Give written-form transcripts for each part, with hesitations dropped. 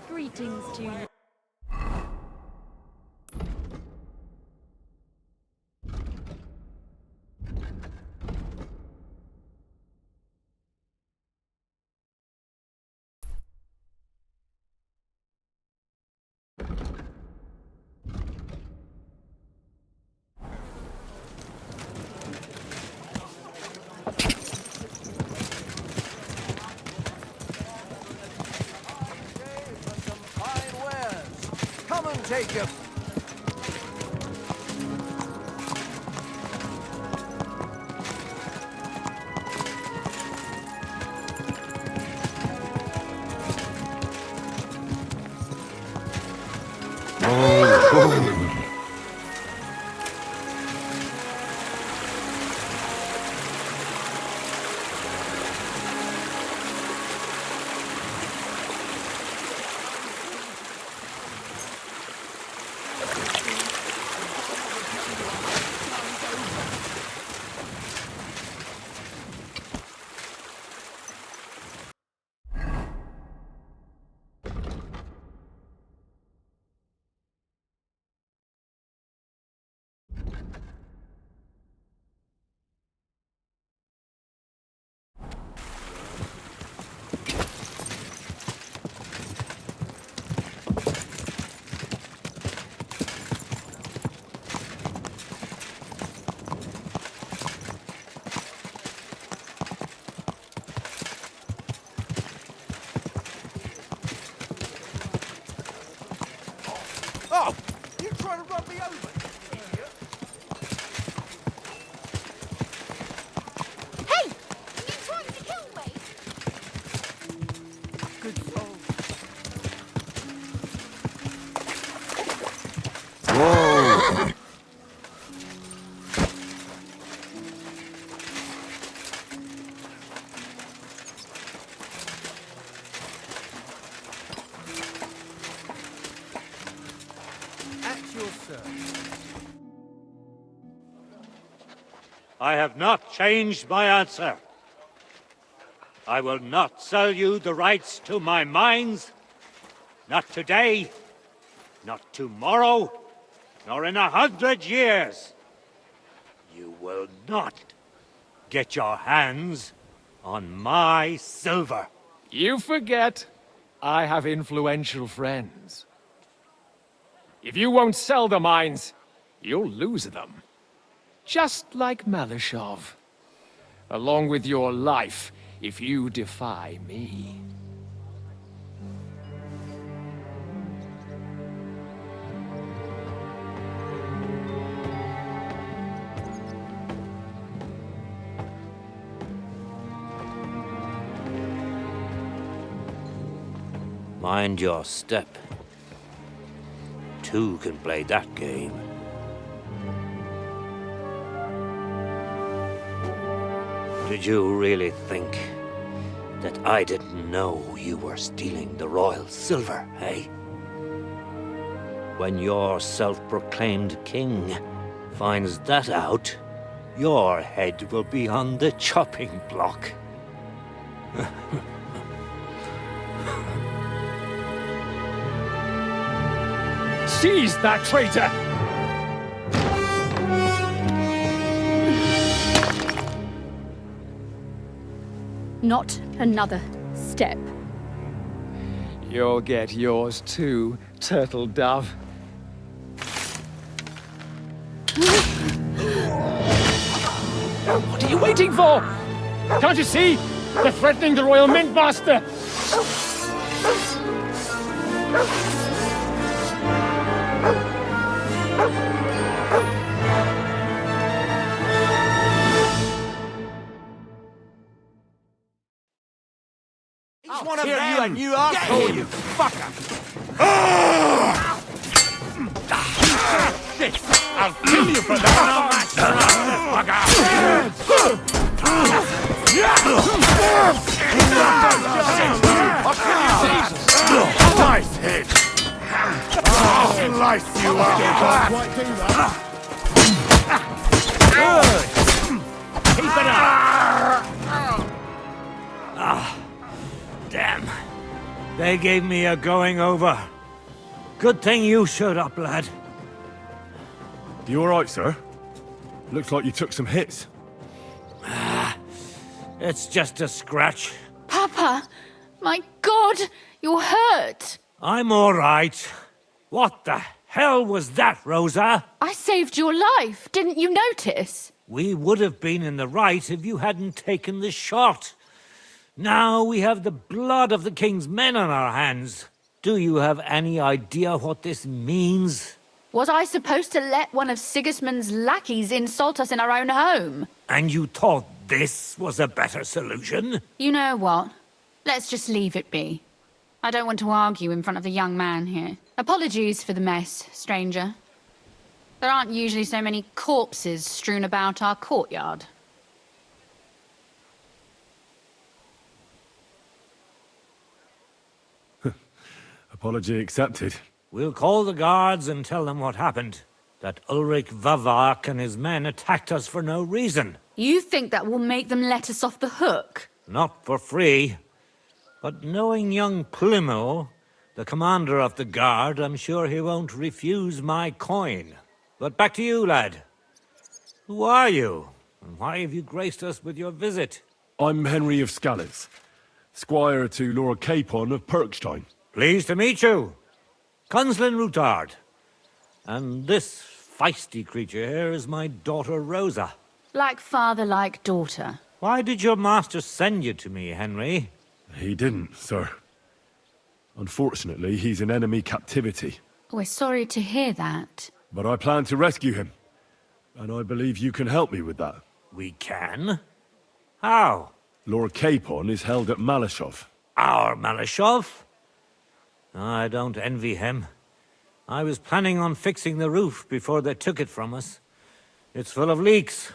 Greetings to you. Take it. Oh! You trying to run me over, you idiot? Hey! You trying to kill me? Good soul. Whoa! I have not changed my answer. I will not sell you the rights to my mines. Not today, not tomorrow, nor in 100 years. You will not get your hands on my silver. You forget, I have influential friends. If you won't sell the mines, you'll lose them. Just like Malashov. Along with your life, if you defy me. Mind your step. Two can play that game. Did you really think that I didn't know you were stealing the royal silver, eh? When your self-proclaimed king finds that out, your head will be on the chopping block. Seize that traitor! Not another step. You'll get yours too, turtle dove. What are you waiting for? Can't you see? They're threatening the Royal Mint Master! He's one of them! You and you asshole, you fucker! Shit! I'll kill you for that! Nice hit! I'll slice you up! Good! Keep it up! Damn. They gave me a going over. Good thing you showed up, lad. You alright, sir? Looks like you took some hits. It's just a scratch. Papa! My God! You're hurt! I'm all right. What the hell was that, Rosa? I saved your life, didn't you notice? We would have been in the right if you hadn't taken the shot. Now we have the blood of the king's men on our hands. Do you have any idea what this means? Was I supposed to let one of Sigismund's lackeys insult us in our own home? And you thought this was a better solution? You know what? Let's just leave it be. I don't want to argue in front of the young man here. Apologies for the mess, stranger. There aren't usually so many corpses strewn about our courtyard. Apology accepted. We'll call the guards and tell them what happened. That Ulrich Vavak and his men attacked us for no reason. You think that will make them let us off the hook? Not for free. But knowing young Plimmel, the commander of the guard, I'm sure he won't refuse my coin. But back to you, lad. Who are you? And why have you graced us with your visit? I'm Henry of Scalitz, squire to Lord Capon of Perkstein. Pleased to meet you. Conslin Routard. And this feisty creature here is my daughter Rosa. Like father, like daughter. Why did your master send you to me, Henry? He didn't, sir. Unfortunately, he's in enemy captivity. We're sorry to hear that. But I plan to rescue him. And I believe you can help me with that. We can? How? Lord Capon is held at Malashov. Our Malashov? I don't envy him. I was planning on fixing the roof before they took it from us. It's full of leaks.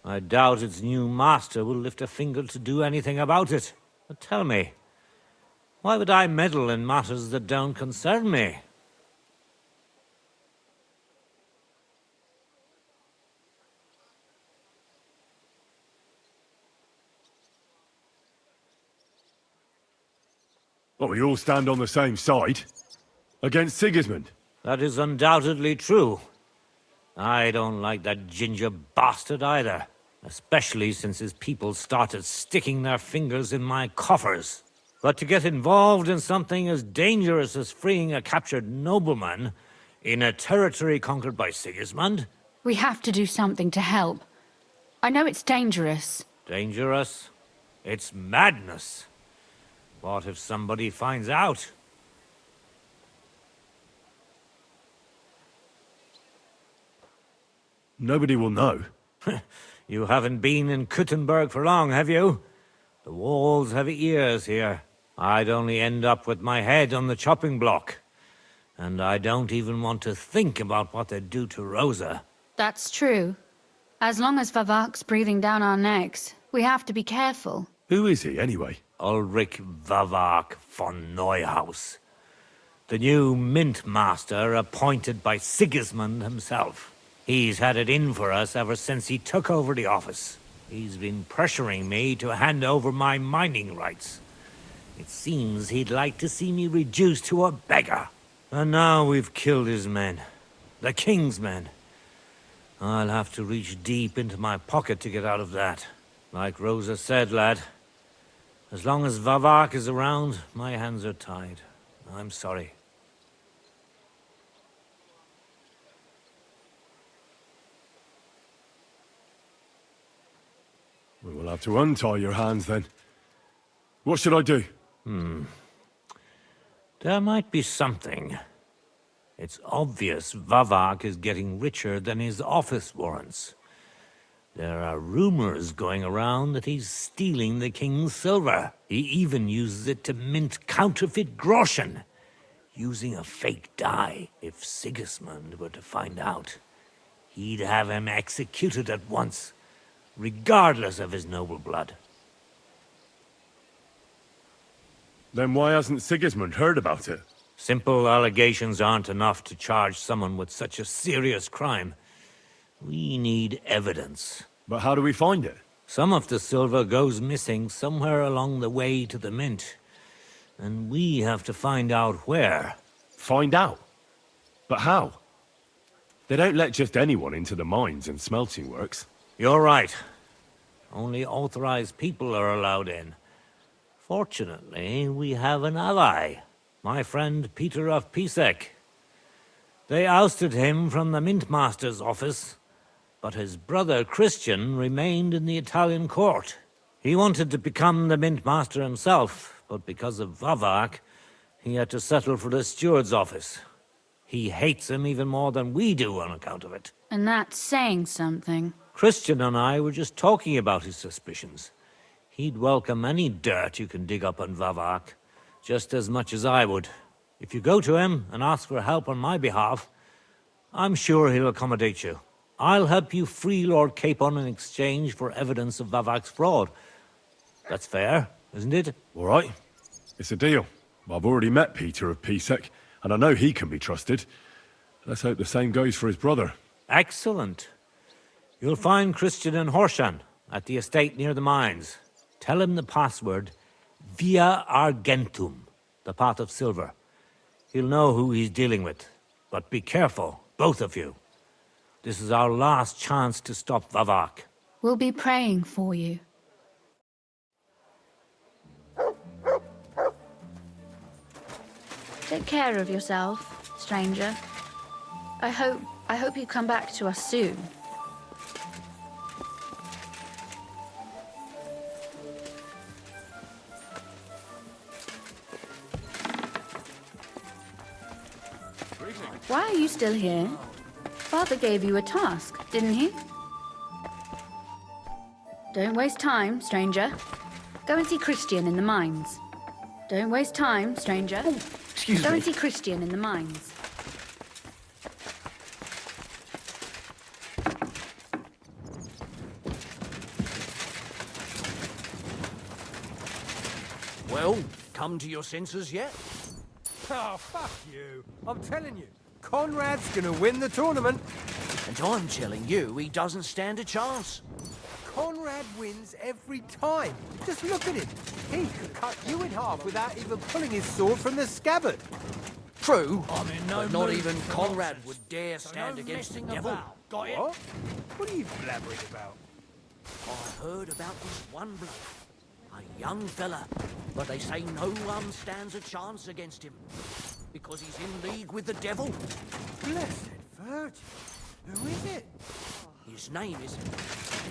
I doubt its new master will lift a finger to do anything about it. But tell me, why would I meddle in matters that don't concern me? Well, we all stand on the same side. Against Sigismund. That is undoubtedly true. I don't like that ginger bastard either. Especially since his people started sticking their fingers in my coffers. But to get involved in something as dangerous as freeing a captured nobleman in a territory conquered by Sigismund? We have to do something to help. I know it's dangerous. Dangerous? It's madness. What if somebody finds out? Nobody will know. You haven't been in Kuttenberg for long, have you? The walls have ears here. I'd only end up with my head on the chopping block. And I don't even want to think about what they'd do to Rosa. That's true. As long as Vavak's breathing down our necks, we have to be careful. Who is he, anyway? Ulrich Vavak von Neuhaus. The new mint master appointed by Sigismund himself. He's had it in for us ever since he took over the office. He's been pressuring me to hand over my mining rights. It seems he'd like to see me reduced to a beggar. And now we've killed his men. The king's men. I'll have to reach deep into my pocket to get out of that. Like Rosa said, lad, as long as Vavak is around, my hands are tied. I'm sorry. We will have to untie your hands then. What should I do? There might be something. It's obvious Vavak is getting richer than his office warrants. There are rumors going around that he's stealing the king's silver. He even uses it to mint counterfeit groschen, using a fake die. If Sigismund were to find out, he'd have him executed at once, regardless of his noble blood. Then why hasn't Sigismund heard about it? Simple allegations aren't enough to charge someone with such a serious crime. We need evidence. But how do we find it? Some of the silver goes missing somewhere along the way to the mint. And we have to find out where. Find out? But how? They don't let just anyone into the mines and smelting works. You're right. Only authorized people are allowed in. Fortunately, we have an ally. My friend Peter of Pisek. They ousted him from the Mintmaster's office, but his brother Christian remained in the Italian court. He wanted to become the Mintmaster himself, but because of Vavak, he had to settle for the steward's office. He hates him even more than we do on account of it. And that's saying something. Christian and I were just talking about his suspicions. He'd welcome any dirt you can dig up on Vavak, just as much as I would. If you go to him and ask for help on my behalf, I'm sure he'll accommodate you. I'll help you free Lord Capon in exchange for evidence of Vavak's fraud. That's fair, isn't it? All right. It's a deal. I've already met Peter of Pisek, and I know he can be trusted. Let's hope the same goes for his brother. Excellent. You'll find Christian and Horshan at the estate near the mines. Tell him the password, Via Argentum, the pot of silver. He'll know who he's dealing with. But be careful, both of you. This is our last chance to stop Vavak. We'll be praying for you. Take care of yourself, stranger. I hope you come back to us soon. Why are you still here? Father gave you a task, didn't he? Don't waste time, stranger. Go and see Christian in the mines. Don't waste time, stranger. Excuse Go me. and see Christian in the mines. Well, come to your senses yet? Oh, fuck you. I'm telling you, Conrad's gonna win the tournament. And I'm telling you, he doesn't stand a chance. Conrad wins every time. Just look at him. He could cut you in half without even pulling his sword from the scabbard. True, but not even Conrad would dare stand against the devil. Got it? What? What are you blabbering about? I heard about this one bloke. A young fella, but they say no one stands a chance against him. Because he's in league with the devil. Blessed Virgin. Who is it? His name is...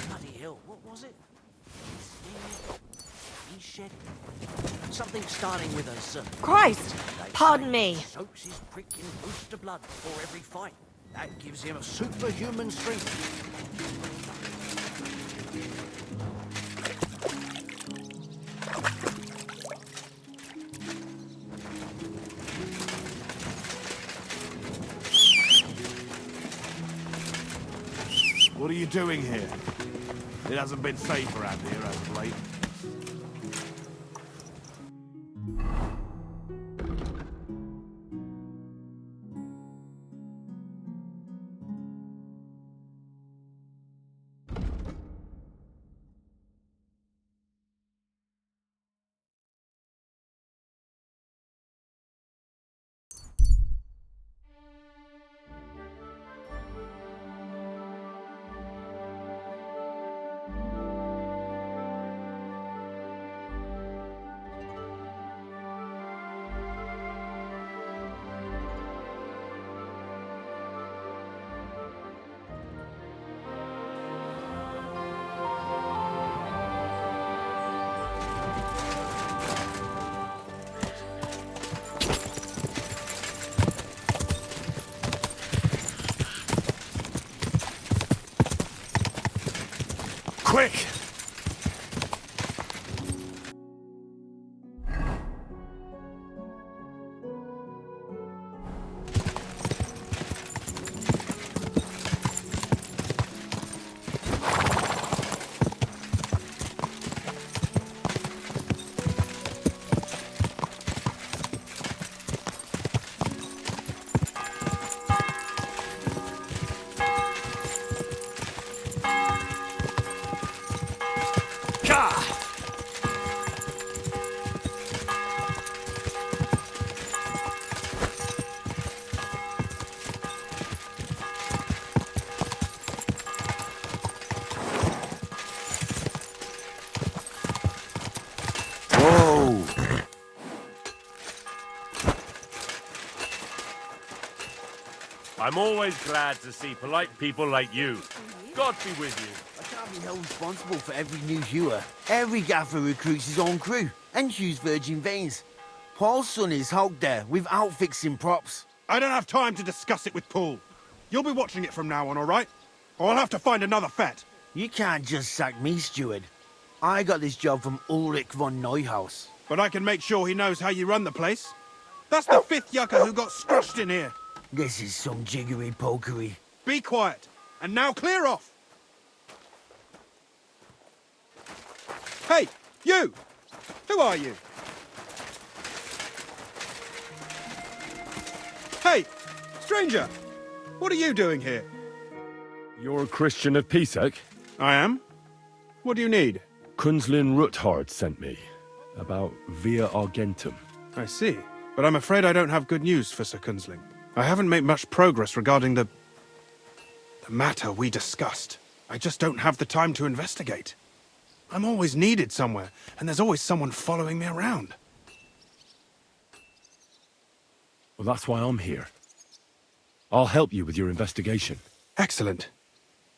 Bloody hell, what was it? He shed something starting with a Z. Christ! Pardon me. Soaks his prick in booster blood before every fight. That gives him a superhuman strength. What are you doing here? It hasn't been safe around here as of late. Quick! I'm always glad to see polite people like you. God be with you. I can't be held responsible for every new hewer. Every gaffer recruits his own crew and chews virgin veins. Paul's son is out there without fixing props. I don't have time to discuss it with Paul. You'll be watching it from now on, all right? Or I'll have to find another fet. You can't just sack me, steward. I got this job from Ulrich von Neuhaus. But I can make sure he knows how you run the place. That's the 5th yucca who got scrushed in here. This is some jiggery-pokery. Be quiet. And now clear off. Hey, you! Who are you? Hey, stranger! What are you doing here? You're a Christian of Pisek? I am. What do you need? Kunzlin Ruthard sent me. About Via Argentum. I see. But I'm afraid I don't have good news for Sir Kunzling. I haven't made much progress regarding the matter we discussed. I just don't have the time to investigate. I'm always needed somewhere, and there's always someone following me around. Well, that's why I'm here. I'll help you with your investigation. Excellent.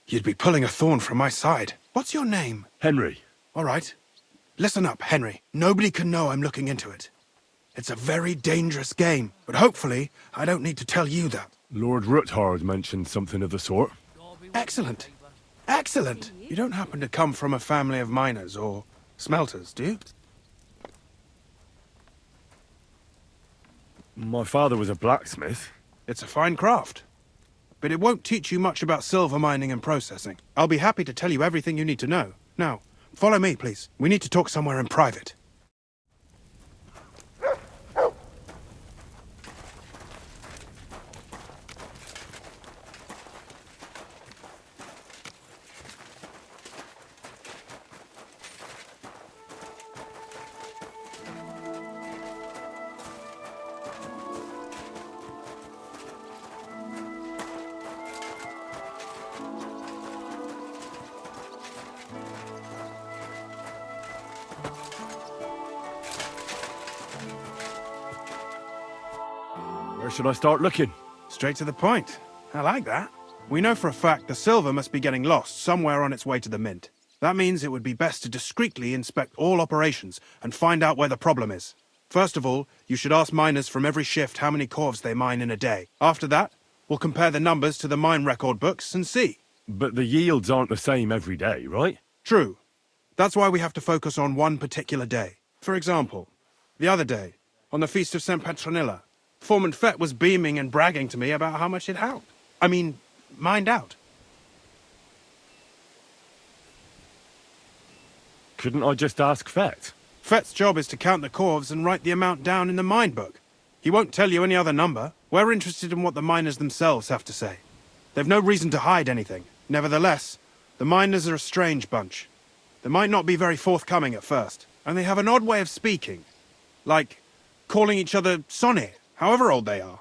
You'd be pulling a thorn from my side. What's your name? Henry. All right. Listen up, Henry. Nobody can know I'm looking into it. It's a very dangerous game, but hopefully I don't need to tell you that. Lord Ruthard mentioned something of the sort. Excellent. Excellent. You don't happen to come from a family of miners or smelters, do you? My father was a blacksmith. It's a fine craft. But it won't teach you much about silver mining and processing. I'll be happy to tell you everything you need to know. Now, follow me, please. We need to talk somewhere in private. Where should I start looking? Straight to the point. I like that. We know for a fact the silver must be getting lost somewhere on its way to the mint. That means it would be best to discreetly inspect all operations and find out where the problem is. First of all, you should ask miners from every shift how many corves they mine in a day. After that, we'll compare the numbers to the mine record books and see. But the yields aren't the same every day, right? True. That's why we have to focus on one particular day. For example, the other day, on the Feast of St. Petronilla, Foreman Fett was beaming and bragging to me about how much it mined out. Couldn't I just ask Fett? Fett's job is to count the corves and write the amount down in the mine book. He won't tell you any other number. We're interested in what the miners themselves have to say. They've no reason to hide anything. Nevertheless, the miners are a strange bunch. They might not be very forthcoming at first, and they have an odd way of speaking. Like calling each other Sonny, however old they are.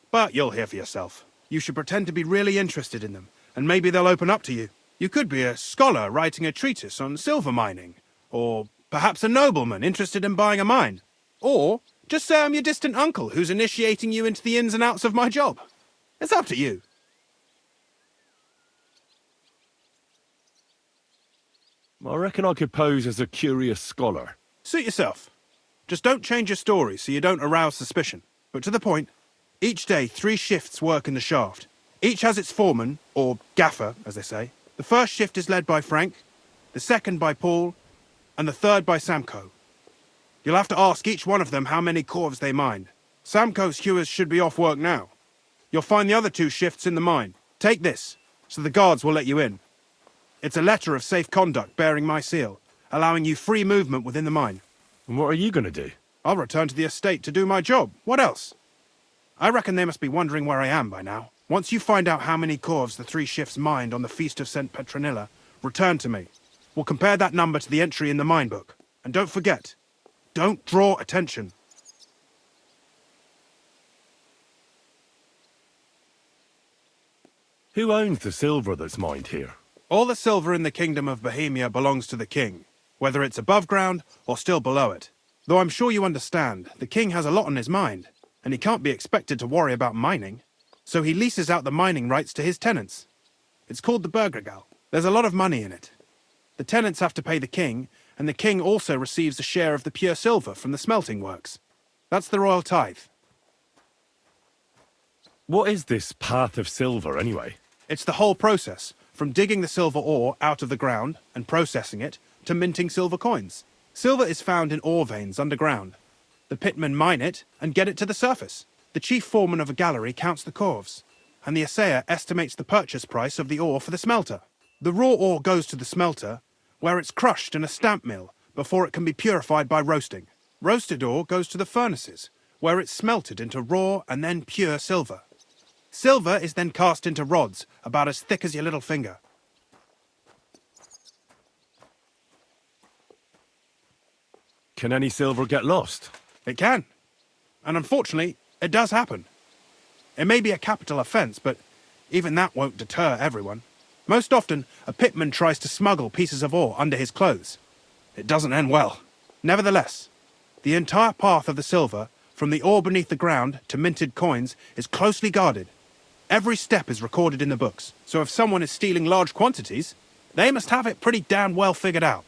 But you'll hear for yourself. You should pretend to be really interested in them, and maybe they'll open up to you. You could be a scholar writing a treatise on silver mining, or perhaps a nobleman interested in buying a mine. Or just say I'm your distant uncle who's initiating you into the ins and outs of my job. It's up to you. I reckon I could pose as a curious scholar. Suit yourself. Just don't change your story so you don't arouse suspicion. But to the point, each day 3 shifts work in the shaft. Each has its foreman, or gaffer, as they say. The first shift is led by Frank, the second by Paul, and the third by Samko. You'll have to ask each one of them how many corves they mine. Samko's hewers should be off work now. You'll find the other 2 shifts in the mine. Take this, so the guards will let you in. It's a letter of safe conduct bearing my seal, allowing you free movement within the mine. And what are you going to do? I'll return to the estate to do my job. What else? I reckon they must be wondering where I am by now. Once you find out how many corves the 3 shifts mined on the Feast of St. Petronilla, return to me. We'll compare that number to the entry in the mine book. And don't forget, don't draw attention. Who owns the silver that's mined here? All the silver in the Kingdom of Bohemia belongs to the king, whether it's above ground or still below it. Though I'm sure you understand, the king has a lot on his mind, and he can't be expected to worry about mining. So he leases out the mining rights to his tenants. It's called the Burgergal. There's a lot of money in it. The tenants have to pay the king, and the king also receives a share of the pure silver from the smelting works. That's the royal tithe. What is this path of silver, anyway? It's the whole process, from digging the silver ore out of the ground and processing it, to minting silver coins. Silver is found in ore veins underground. The pitmen mine it and get it to the surface. The chief foreman of a gallery counts the corves, and the assayer estimates the purchase price of the ore for the smelter. The raw ore goes to the smelter, where it's crushed in a stamp mill before it can be purified by roasting. Roasted ore goes to the furnaces, where it's smelted into raw and then pure silver. Silver is then cast into rods about as thick as your little finger. Can any silver get lost? It can. And unfortunately, it does happen. It may be a capital offence, but even that won't deter everyone. Most often, a pitman tries to smuggle pieces of ore under his clothes. It doesn't end well. Nevertheless, the entire path of the silver, from the ore beneath the ground to minted coins, is closely guarded. Every step is recorded in the books, so if someone is stealing large quantities, they must have it pretty damn well figured out.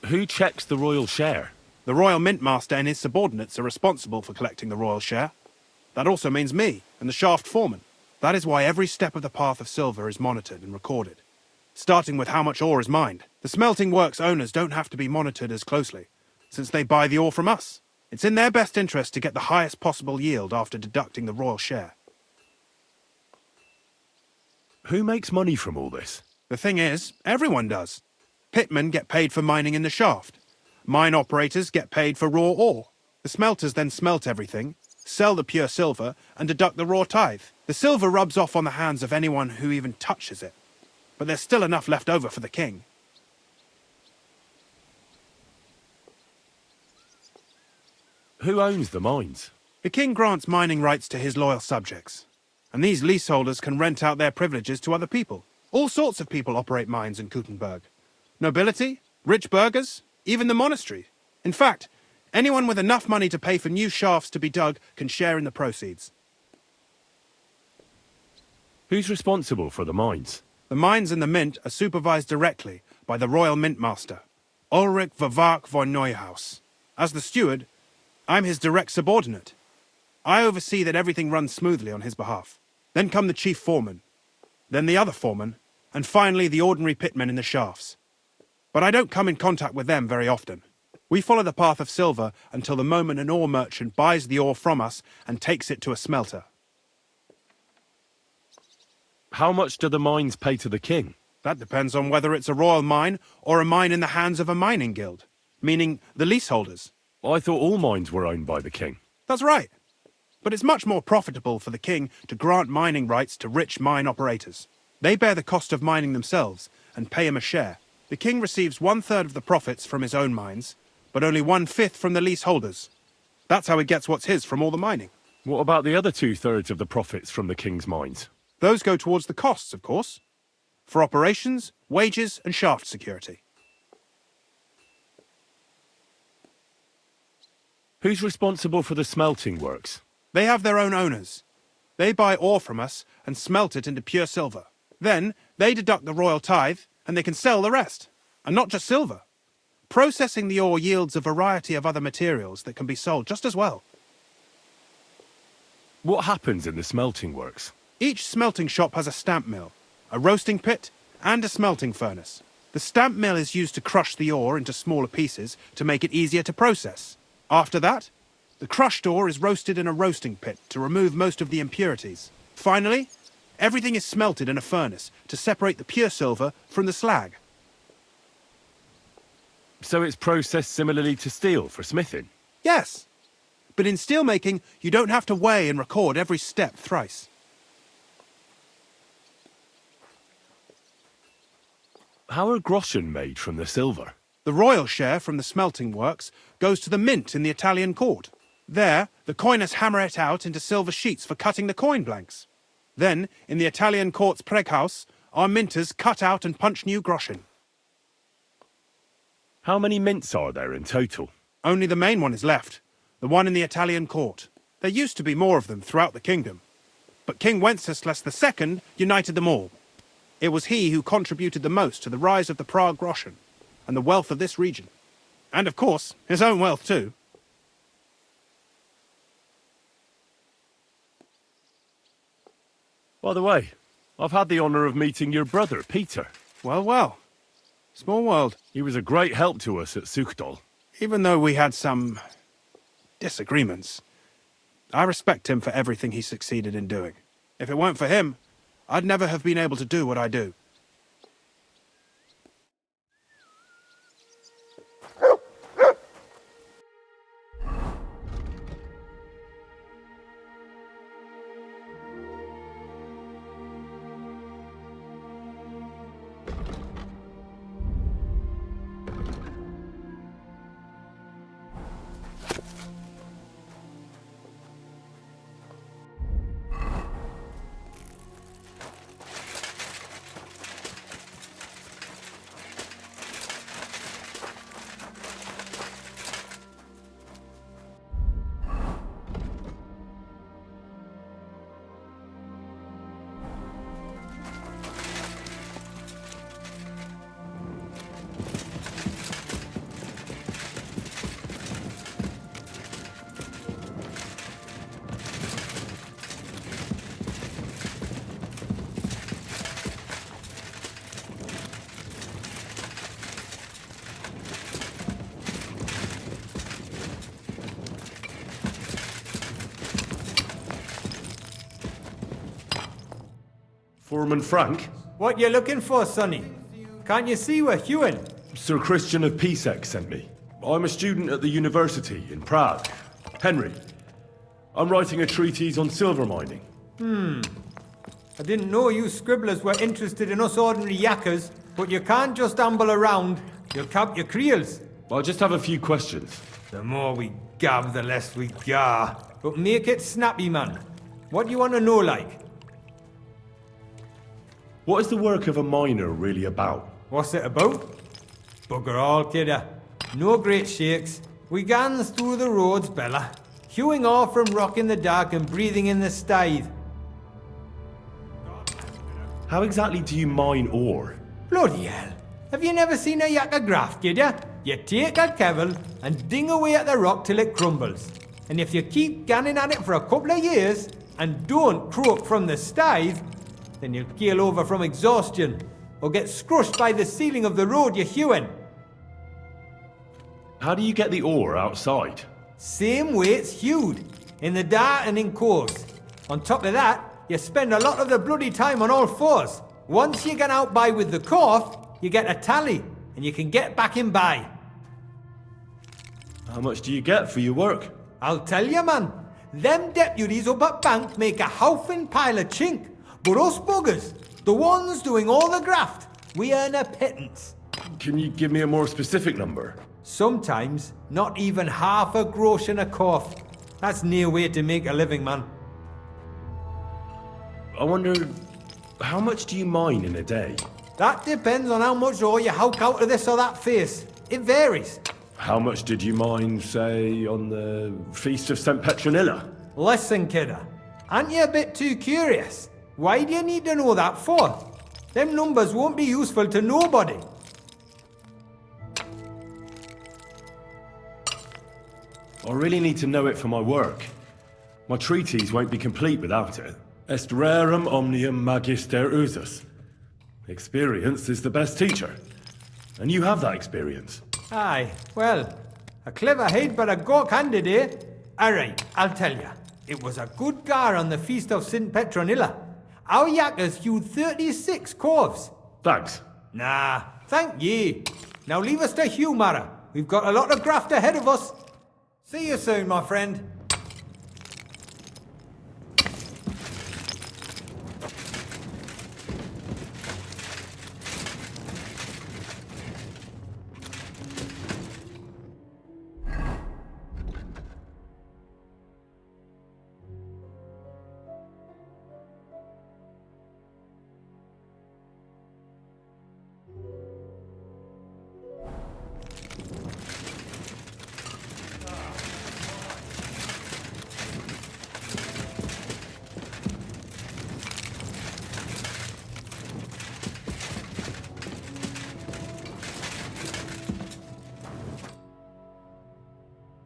Who checks the royal share? The royal mint master and his subordinates are responsible for collecting the royal share. That also means me and the shaft foreman. That is why every step of the path of silver is monitored and recorded, starting with how much ore is mined. The smelting works owners don't have to be monitored as closely, since they buy the ore from us. It's in their best interest to get the highest possible yield after deducting the royal share. Who makes money from all this? The thing is, everyone does. Pitmen get paid for mining in the shaft. Mine operators get paid for raw ore. The smelters then smelt everything, sell the pure silver, and deduct the raw tithe. The silver rubs off on the hands of anyone who even touches it. But there's still enough left over for the king. Who owns the mines? The king grants mining rights to his loyal subjects. And these leaseholders can rent out their privileges to other people. All sorts of people operate mines in Kuttenberg. Nobility, rich burghers, even the monastery. In fact, anyone with enough money to pay for new shafts to be dug can share in the proceeds. Who's responsible for the mines? The mines and the mint are supervised directly by the royal mint master, Ulrich Vervark von Neuhaus. As the steward, I'm his direct subordinate. I oversee that everything runs smoothly on his behalf. Then come the chief foreman, then the other foreman, and finally the ordinary pitmen in the shafts. But I don't come in contact with them very often. We follow the path of silver until the moment an ore merchant buys the ore from us and takes it to a smelter. How much do the mines pay to the king? That depends on whether it's a royal mine or a mine in the hands of a mining guild, meaning the leaseholders. I thought all mines were owned by the king. That's right. But it's much more profitable for the king to grant mining rights to rich mine operators. They bear the cost of mining themselves and pay him a share. The king receives 1/3 of the profits from his own mines, but only 1/5 from the leaseholders. That's how he gets what's his from all the mining. What about the other 2/3 of the profits from the king's mines? Those go towards the costs, of course, for operations, wages, and shaft security. Who's responsible for the smelting works? They have their own owners. They buy ore from us and smelt it into pure silver. Then they deduct the royal tithe and they can sell the rest. And not just silver. Processing the ore yields a variety of other materials that can be sold just as well. What happens in the smelting works? Each smelting shop has a stamp mill, a roasting pit, and a smelting furnace. The stamp mill is used to crush the ore into smaller pieces to make it easier to process. After that, the crushed ore is roasted in a roasting pit to remove most of the impurities. Finally, everything is smelted in a furnace to separate the pure silver from the slag. So it's processed similarly to steel for smithing? Yes, but in steelmaking, you don't have to weigh and record every step thrice. How are groschen made from the silver? The royal share from the smelting works goes to the mint in the Italian court. There, the coiners hammer it out into silver sheets for cutting the coin blanks. Then, in the Italian court's preghouse, our minters cut out and punch new groschen. How many mints are there in total? Only the main one is left, the one in the Italian court. There used to be more of them throughout the kingdom, but King Wenceslas II united them all. It was he who contributed the most to the rise of the Prague Groschen and the wealth of this region. And of course, his own wealth too. By the way, I've had the honor of meeting your brother, Peter. Well, well. Small world. He was a great help to us at Suchdol. Even though we had some disagreements, I respect him for everything he succeeded in doing. If it weren't for him, I'd never have been able to do what I do. Foreman Frank? What you looking for, Sonny? Can't you see we're hewing? Sir Christian of Pisek sent me. I'm a student at the university in Prague. Henry. I'm writing a treatise on silver mining. I didn't know you scribblers were interested in us ordinary yakkers, but you can't just amble around. You'll cap your creels. I just have a few questions. The more we gab, the less we gar. But make it snappy, man. What do you want to know, like? What is the work of a miner really about? What's it about? Bugger all, kidder. No great shakes. We gans through the roads, Bella. Hewing off from rock in the dark and breathing in the stithe. How exactly do you mine ore? Bloody hell. Have you never seen a yakker graft, kidder? You take a kevel and ding away at the rock till it crumbles. And if you keep ganning at it for a couple of years and don't croak from the stithe, then you'll keel over from exhaustion or get scrushed by the ceiling of the road you're hewing. How do you get the ore outside? Same way it's hewed, in the dark and in coves. On top of that, you spend a lot of the bloody time on all fours. Once you get out by with the cough, you get a tally, and you can get back in by. How much do you get for your work? I'll tell you, man. Them deputies up at bank make a howfing pile of chink. But us buggers, the ones doing all the graft, we earn a pittance. Can you give me a more specific number? Sometimes, not even half a grosh and a cough. That's near way to make a living, man. I wonder, how much do you mine in a day? That depends on how much ore you howk out of this or that face. It varies. How much did you mine, say, on the Feast of St. Petronilla? Listen, kidder. Aren't you a bit too curious? Why do you need to know that for? Them numbers won't be useful to nobody. I really need to know it for my work. My treatise won't be complete without it. Est rerum omnium magister usus. Experience is the best teacher. And you have that experience. Aye, well, a clever head but a gawk-handed, eh? Alright, I'll tell ya. It was a good gar on the Feast of St. Petronilla. Our yakkers hewed 36 corves. Thanks. Nah, thank ye. Now leave us to hew, Mara. We've got a lot of graft ahead of us. See you soon, my friend.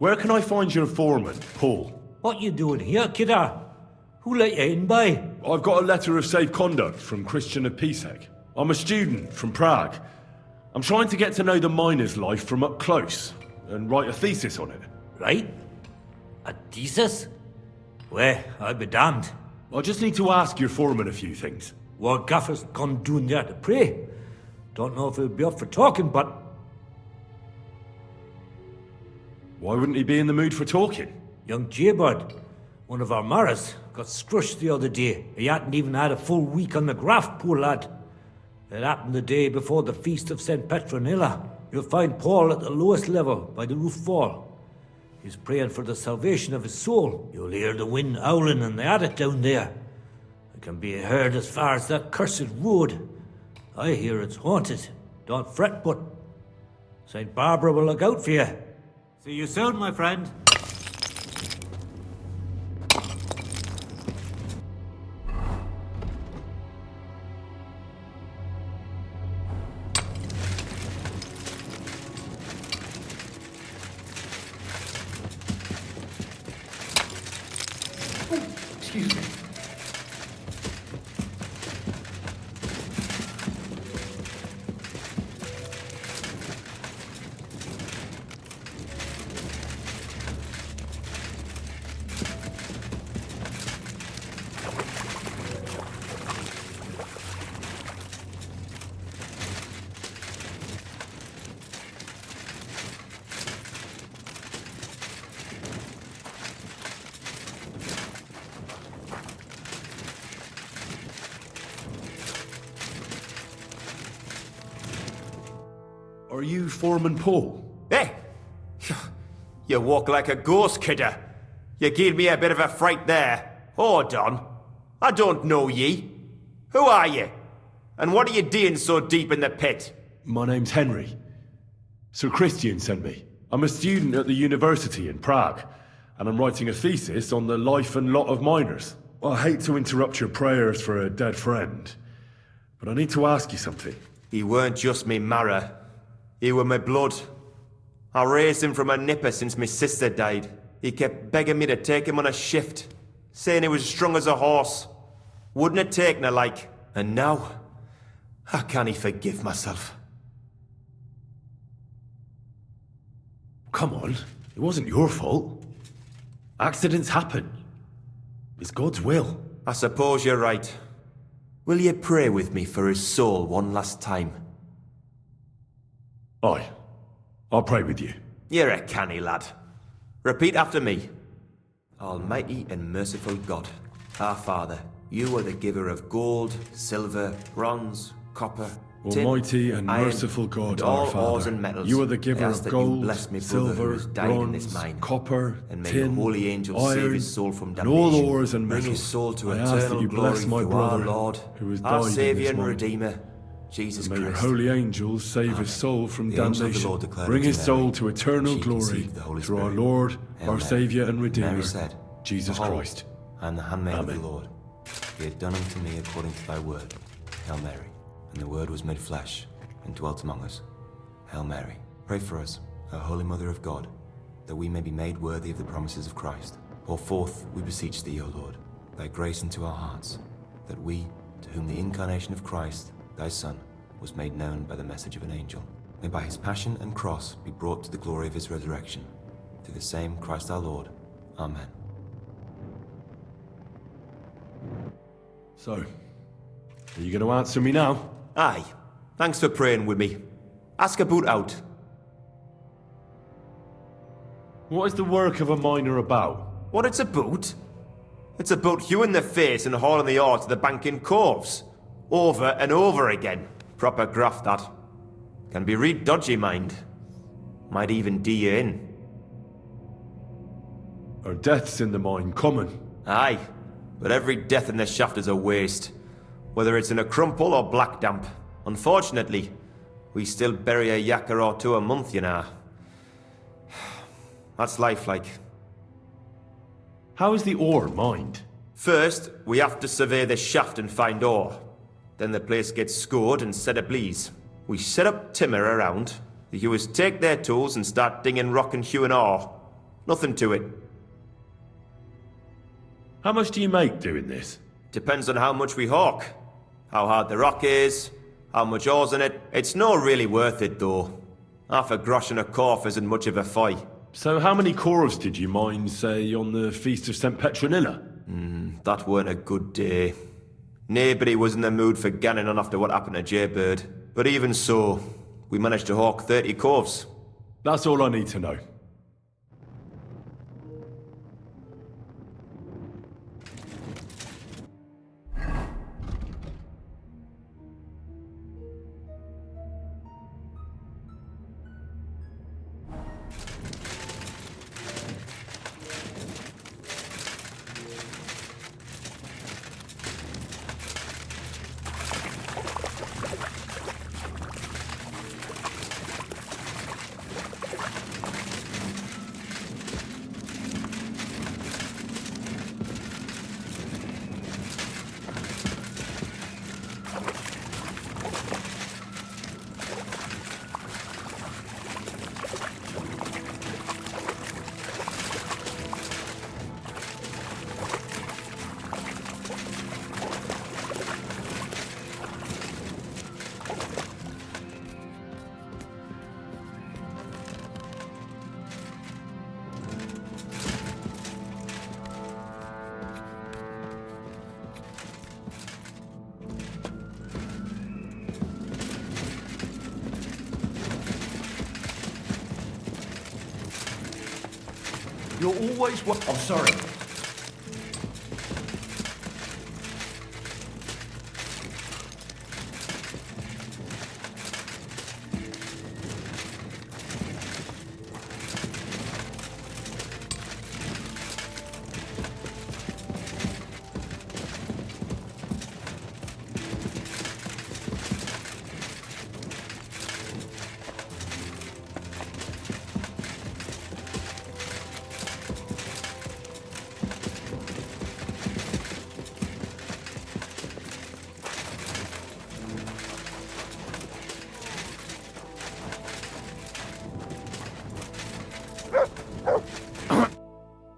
Where can I find your foreman, Paul? What you doing here, kidder? Who let you in, by? I've got a letter of safe conduct from Christian Episek. I'm a student from Prague. I'm trying to get to know the miner's life from up close and write a thesis on it. Right? A thesis? Well, I'll be damned. I just need to ask your foreman a few things. What Gaffer's gone doing there to pray? Don't know if he'll be up for talking, but... Why wouldn't he be in the mood for talking? Young Jaybird, one of our Maras, got scrushed the other day. He hadn't even had a full week on the graft, poor lad. It happened the day before the feast of St. Petronilla. You'll find Paul at the lowest level, by the roof wall. He's praying for the salvation of his soul. You'll hear the wind howling in the attic down there. It can be heard as far as that cursed road. I hear it's haunted. Don't fret, but St. Barbara will look out for you. See you soon, my friend. Excuse me. Are you Foreman Paul? Hey! You walk like a ghost, kidder. You gave me a bit of a fright there. Hold on. I don't know ye. Who are you? And what are you doing so deep in the pit? My name's Henry. Sir Christian sent me. I'm a student at the university in Prague, and I'm writing a thesis on the life and lot of miners. I hate to interrupt your prayers for a dead friend, but I need to ask you something. He weren't just me Mara. He were my blood. I raised him from a nipper since my sister died. He kept begging me to take him on a shift, saying he was strong as a horse. Wouldn't it take no like. And now, I can't forgive myself. Come on, it wasn't your fault. Accidents happen. It's God's will. I suppose you're right. Will you pray with me for his soul one last time? Aye. I'll pray with you. You're a canny lad. Repeat after me. Almighty and merciful God, our Father, you are the giver of gold, silver, bronze, copper, tin, Almighty and iron, merciful God, and our all Father, ores and metals. you are the giver I ask of that you gold, bless me brother who silver, has died in this bronze, mine. copper, And may tin, your holy angels iron, save his soul from and damnation. all ores and Bring metals. his soul to I ask that eternal you glory bless my through brother, our Lord, who has our died in Saviour this and mine. Redeemer, Jesus May your Christ. holy angels save his soul from The angel of the damnation. Lord declared Bring unto his Mary soul to eternal she glory conceived the Holy through our Spirit. Lord, Hail our Mary. Saviour and Redeemer, Mary said, Jesus Behold, Christ. I am the handmaid of Amen. the Lord. Be it done unto me according to thy word. Hail Mary. And the word was made flesh and dwelt among us. Hail Mary. Pray for us, O Holy Mother of God, that we may be made worthy of the promises of Christ. Pour forth, we beseech thee, O Lord, thy grace into our hearts, that we, to whom the incarnation of Christ, thy Son, was made known by the message of an angel, may by his passion and cross be brought to the glory of his resurrection. Through the same Christ our Lord. Amen. So, are you going to answer me now? Aye. Thanks for praying with me. Ask about out. What is the work of a miner about? What it's about? It's about you in the face and hauling the ore to the bank in coves. Over and over again. Proper graft, that. Can be real dodgy, mind. Might even do you in. Are deaths in the mine common? Aye. But every death in the shaft is a waste. Whether it's in a crumple or black damp. Unfortunately, we still bury a yakka or two a month, you know. That's life like. How is the ore mined? First, we have to survey the shaft and find ore. Then the place gets scored and set ablaze. We set up timber around. The hewers take their tools and start dinging rock and hewing ore. Nothing to it. How much do you make doing this? Depends on how much we hawk. How hard the rock is, how much ore's in it. It's not really worth it, though. Half a grosh and a corf isn't much of a fight. So how many corves did you mine, say, on the Feast of St. Petronilla? That weren't a good day. Nobody was in the mood for ganning on after what happened to Jaybird. But even so, we managed to hawk 30 corves. That's all I need to know. You're always what? I'm sorry.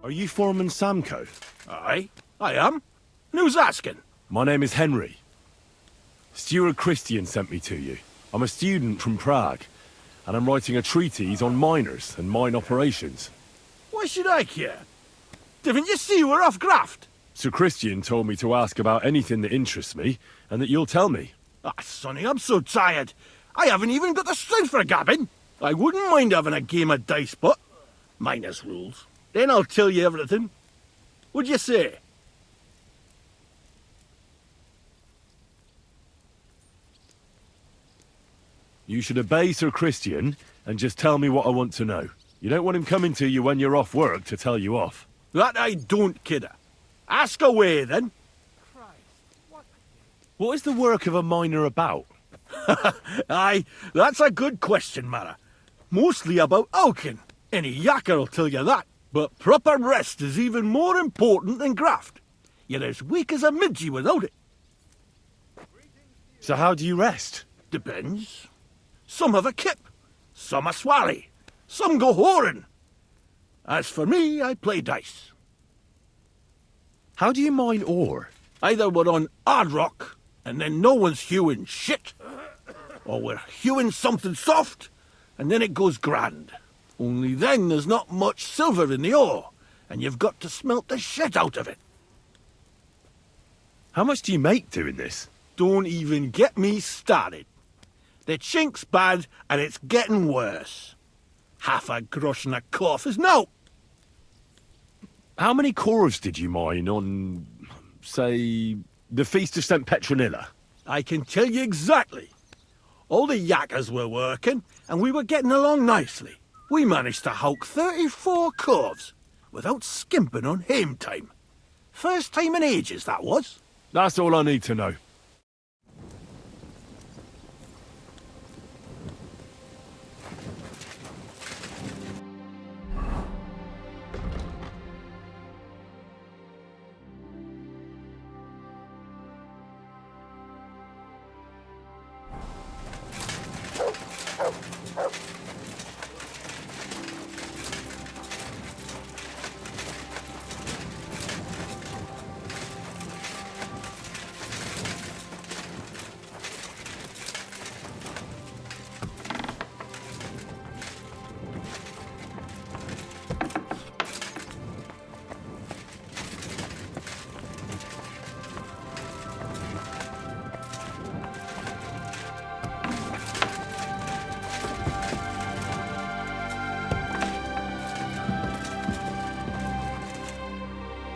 Are you Foreman Samko? Aye, I am. And who's asking? My name is Henry. Stuart Christian sent me to you. I'm a student from Prague, and I'm writing a treatise on miners and mine operations. Why should I care? Didn't you see we're off graft? Sir Christian told me to ask about anything that interests me, and that you'll tell me. Ah, Sonny, I'm so tired. I haven't even got the strength for gabbing. I wouldn't mind having a game of dice, but minus rules. Then I'll tell you everything. What'd you say? You should obey Sir Christian and just tell me what I want to know. You don't want him coming to you when you're off work to tell you off. That I don't, kidder. Ask away, then. What is the work of a miner about? Aye, that's a good question, Mara. Mostly about hawking. Any yakker'll tell you that. But proper rest is even more important than graft. You're as weak as a midgie without it. So how do you rest? Depends. Some have a kip, some a swally, some go whoring. As for me, I play dice. How do you mine ore? Either we're on hard rock, and then no one's hewing shit, or we're hewing something soft, and then it goes grand. Only then there's not much silver in the ore, and you've got to smelt the shit out of it. How much do you make doing this? Don't even get me started. The chink's bad, and it's getting worse. Half a grosh and a cough is no. How many corves did you mine on, say, the Feast of St. Petronilla? I can tell you exactly. All the yakkers were working, and we were getting along nicely. We managed to hawk 34 corves, without skimping on hame time. First time in ages, that was. That's all I need to know.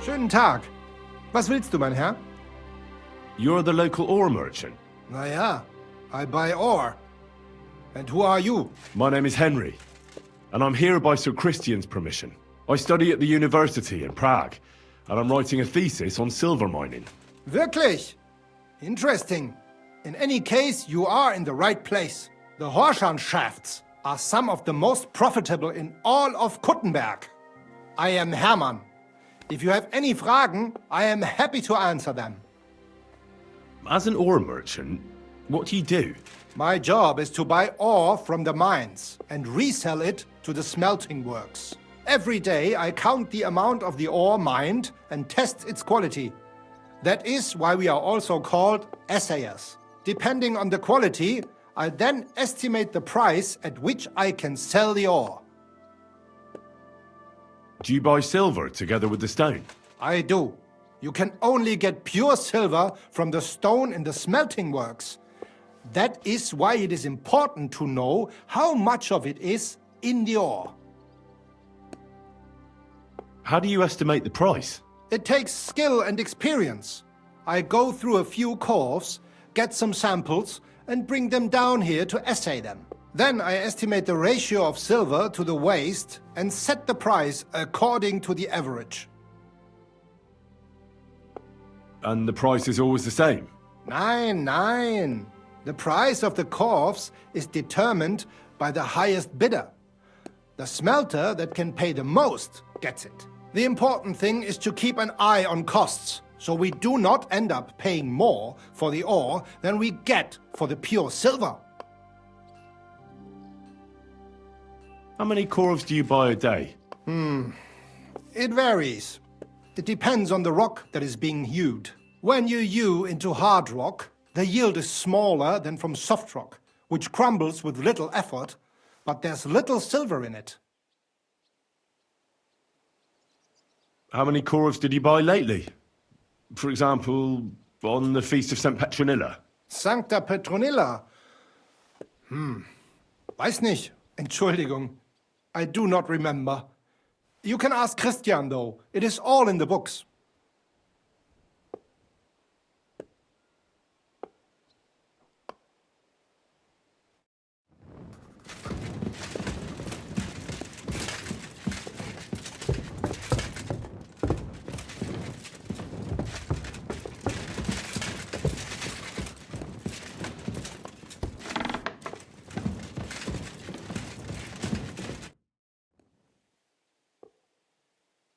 Schönen Tag. Was willst du, mein Herr? You're the local ore merchant. Naja, I buy ore. And who are you? My name is Henry, and I'm here by Sir Christian's permission. I study at the university in Prague, and I'm writing a thesis on silver mining. Wirklich? Interesting. In any case, you are in the right place. The Horshan shafts are some of the most profitable in all of Kuttenberg. I am Hermann. If you have any Fragen, I am happy to answer them. As an ore merchant, what do you do? My job is to buy ore from the mines and resell it to the smelting works. Every day I count the amount of the ore mined and test its quality. That is why we are also called assayers. Depending on the quality, I then estimate the price at which I can sell the ore. Do you buy silver together with the stone? I do. You can only get pure silver from the stone in the smelting works. That is why it is important to know how much of it is in the ore. How do you estimate the price? It takes skill and experience. I go through a few curves, get some samples, and bring them down here to assay them. Then I estimate the ratio of silver to the waste and set the price according to the average. And the price is always the same? Nein. The price of the curves is determined by the highest bidder. The smelter that can pay the most gets it. The important thing is to keep an eye on costs, so we do not end up paying more for the ore than we get for the pure silver. How many corves do you buy a day? It varies. It depends on the rock that is being hewed. When you hew into hard rock, the yield is smaller than from soft rock, which crumbles with little effort, but there's little silver in it. How many corves did you buy lately? For example, on the Feast of St. Petronilla? Sancta Petronilla? Weiß nicht. Entschuldigung. I do not remember. You can ask Christian, though. It is all in the books.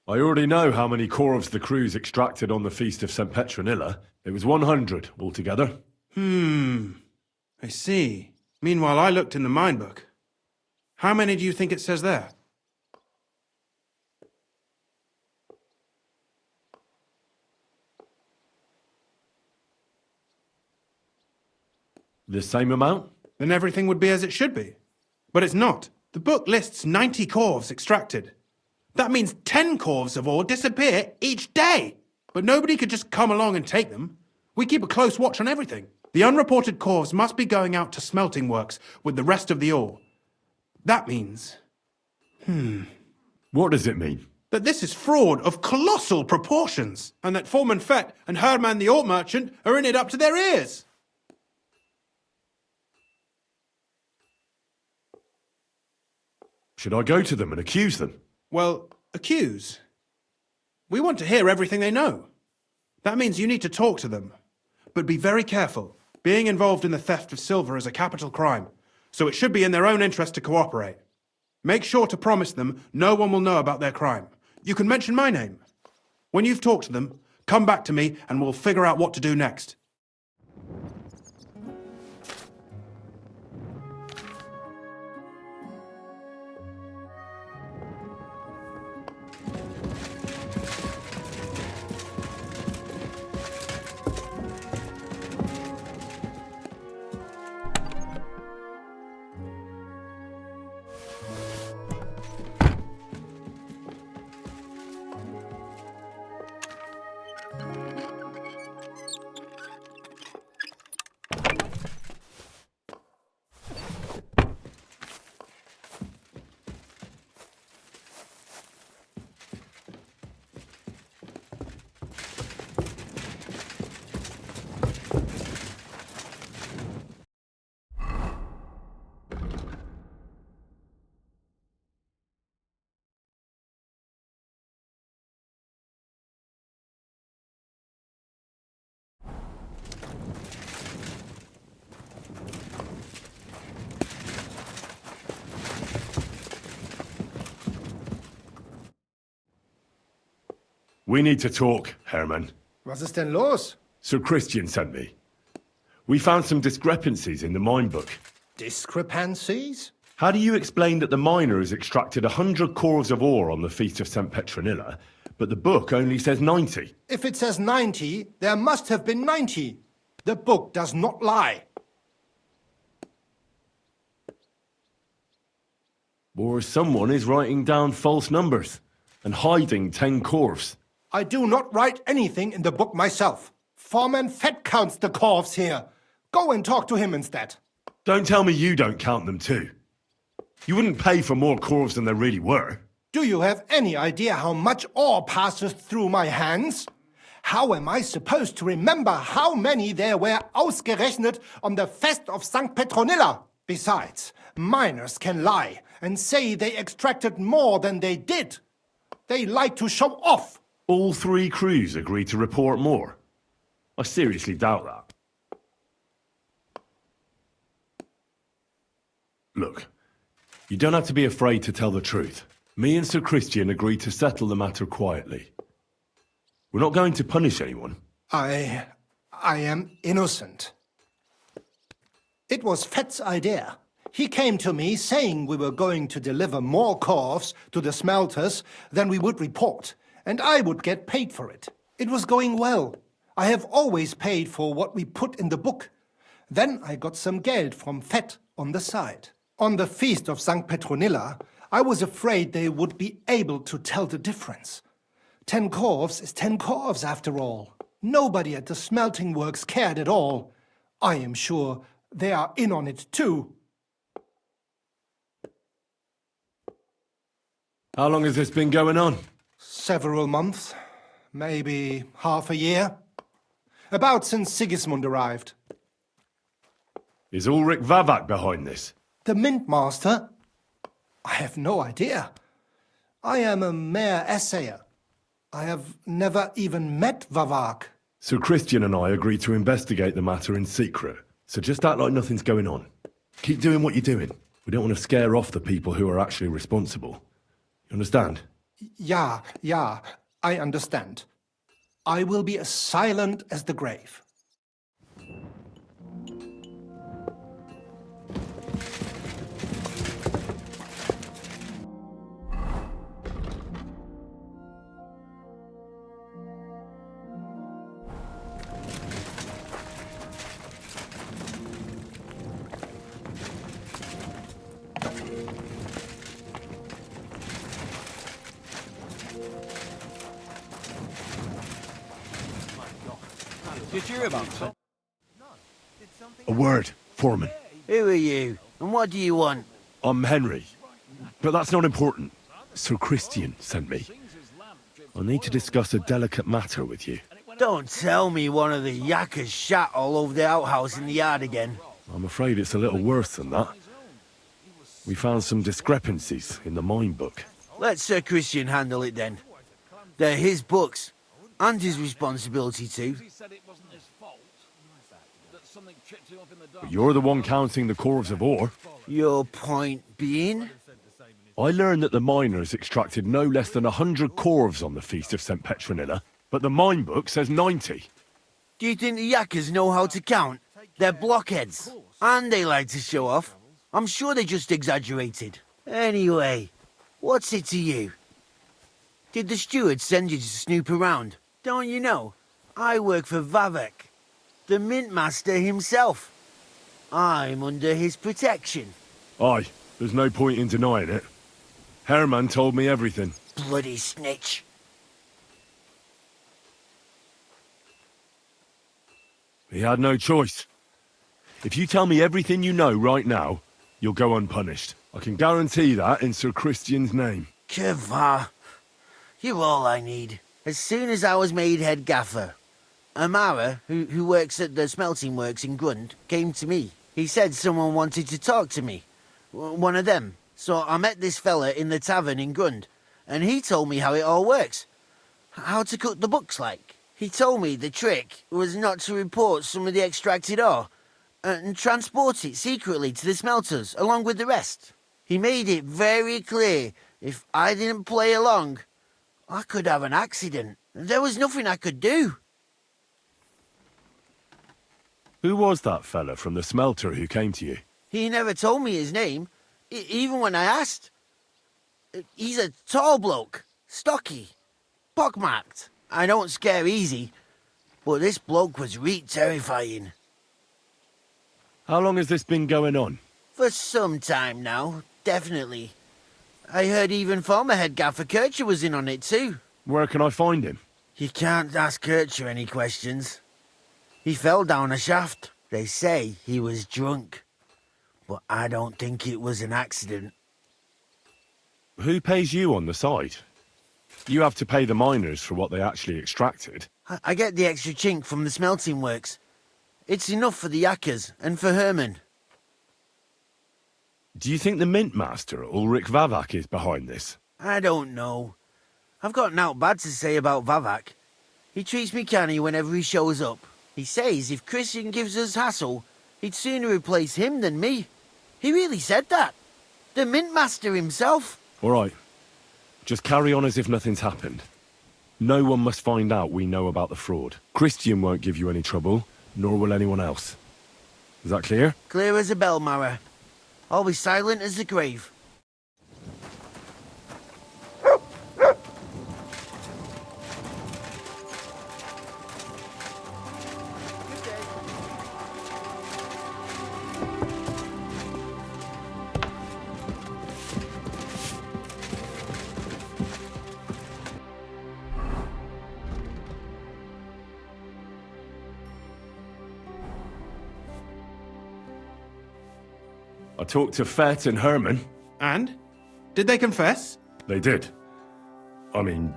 I already know how many corves the crews extracted on the Feast of St. Petronilla. It was 100 altogether. I see. Meanwhile, I looked in the mine book. How many do you think it says there? The same amount? Then everything would be as it should be. But it's not. The book lists 90 corves extracted. That means 10 corves of ore disappear each day. But nobody could just come along and take them. We keep a close watch on everything. The unreported corves must be going out to smelting works with the rest of the ore. That means... What does it mean? that this is fraud of colossal proportions, and that Foreman Fett and Herman the ore merchant are in it up to their ears. Should I go to them and accuse them? Well, accuse? We want to hear everything they know. That means you need to talk to them. But be very careful. Being involved in the theft of silver is a capital crime, so it should be in their own interest to cooperate. Make sure to promise them no one will know about their crime. You can mention my name. When you've talked to them, come back to me and we'll figure out what to do next. We need to talk, Herman. Was ist denn los? Sir Christian sent me. We found some discrepancies in the mine book. Discrepancies? How do you explain that the miners extracted 100 cores of ore on the Feast of St. Petronilla, but the book only says 90? If it says 90, there must have been 90. The book does not lie. Or someone is writing down false numbers and hiding 10 cores. I do not write anything in the book myself. Foreman Fett counts the corves here. Go and talk to him instead. Don't tell me you don't count them too. You wouldn't pay for more corves than there really were. Do you have any idea how much ore passes through my hands? How am I supposed to remember how many there were ausgerechnet on the Fest of St. Petronilla? Besides, miners can lie and say they extracted more than they did. They like to show off. All 3 crews agreed to report more. I seriously doubt that. Look, you don't have to be afraid to tell the truth. Me and Sir Christian agreed to settle the matter quietly. We're not going to punish anyone. I am innocent. It was Fett's idea. He came to me saying we were going to deliver more corves to the smelters than we would report, and I would get paid for it. It was going well. I have always paid for what we put in the book. Then I got some geld from Fett on the side. On the Feast of St. Petronilla, I was afraid they would be able to tell the difference. 10 corves is 10 corves after all. Nobody at the smelting works cared at all. I am sure they are in on it too. How long has this been going on? Several months. Maybe half a year. About since Sigismund arrived. Is Ulrich Vavak behind this? The Mint Master? I have no idea. I am a mere assayer. I have never even met Vavak. Sir Christian and I agreed to investigate the matter in secret, so just act like nothing's going on. Keep doing what you're doing. We don't want to scare off the people who are actually responsible. You understand? Yeah, I understand. I will be as silent as the grave. Did you hear about that? A word, Foreman. Who are you? And what do you want? I'm Henry. But that's not important. Sir Christian sent me. I need to discuss a delicate matter with you. Don't tell me one of the yakkers shat all over the outhouse in the yard again. I'm afraid it's a little worse than that. We found some discrepancies in the mine book. Let Sir Christian handle it then. They're his books, and his responsibility too. But you're the one counting the corves of ore. Your point being? I learned that the miners extracted no less than 100 corves on the Feast of St. Petronilla, but the mine book says 90. Do you think the yakkers know how to count? They're blockheads, and they like to show off. I'm sure they just exaggerated. Anyway, what's it to you? Did the steward send you to snoop around? Don't you know? I work for Vavek, the mint master himself. I'm under his protection. Aye, there's no point in denying it. Herman told me everything. Bloody snitch. He had no choice. If you tell me everything you know right now, you'll go unpunished. I can guarantee that in Sir Christian's name. Keva, you're all I need. As soon as I was made head gaffer, Amara, who works at the smelting works in Grund, came to me. He said someone wanted to talk to me. One of them. So I met this fella in the tavern in Grund, and he told me how it all works. How to cut the books like. He told me the trick was not to report some of the extracted ore, and transport it secretly to the smelters, along with the rest. He made it very clear if I didn't play along, I could have an accident. There was nothing I could do. Who was that fella from the smelter who came to you? He never told me his name, even when I asked. He's a tall bloke, stocky, pockmarked. I don't scare easy, but this bloke was terrifying. How long has this been going on? For some time now, definitely. I heard even former head gaffer Kircher was in on it too. Where can I find him? You can't ask Kircher any questions. He fell down a shaft. They say he was drunk, but I don't think it was an accident. Who pays you on the side? You have to pay the miners for what they actually extracted. I get the extra chink from the smelting works. It's enough for the yakkers and for Herman. Do you think the mint master, Ulrich Vavak, is behind this? I don't know. I've got naught bad to say about Vavak. He treats me canny whenever he shows up. He says if Christian gives us hassle, he'd sooner replace him than me. He really said that. The mint master himself. All right. Just carry on as if nothing's happened. No one must find out we know about the fraud. Christian won't give you any trouble, nor will anyone else. Is that clear? Clear as a bell, Mara. I'll be silent as the grave. I talked to Fett and Herman. And? Did they confess? They did. I mean,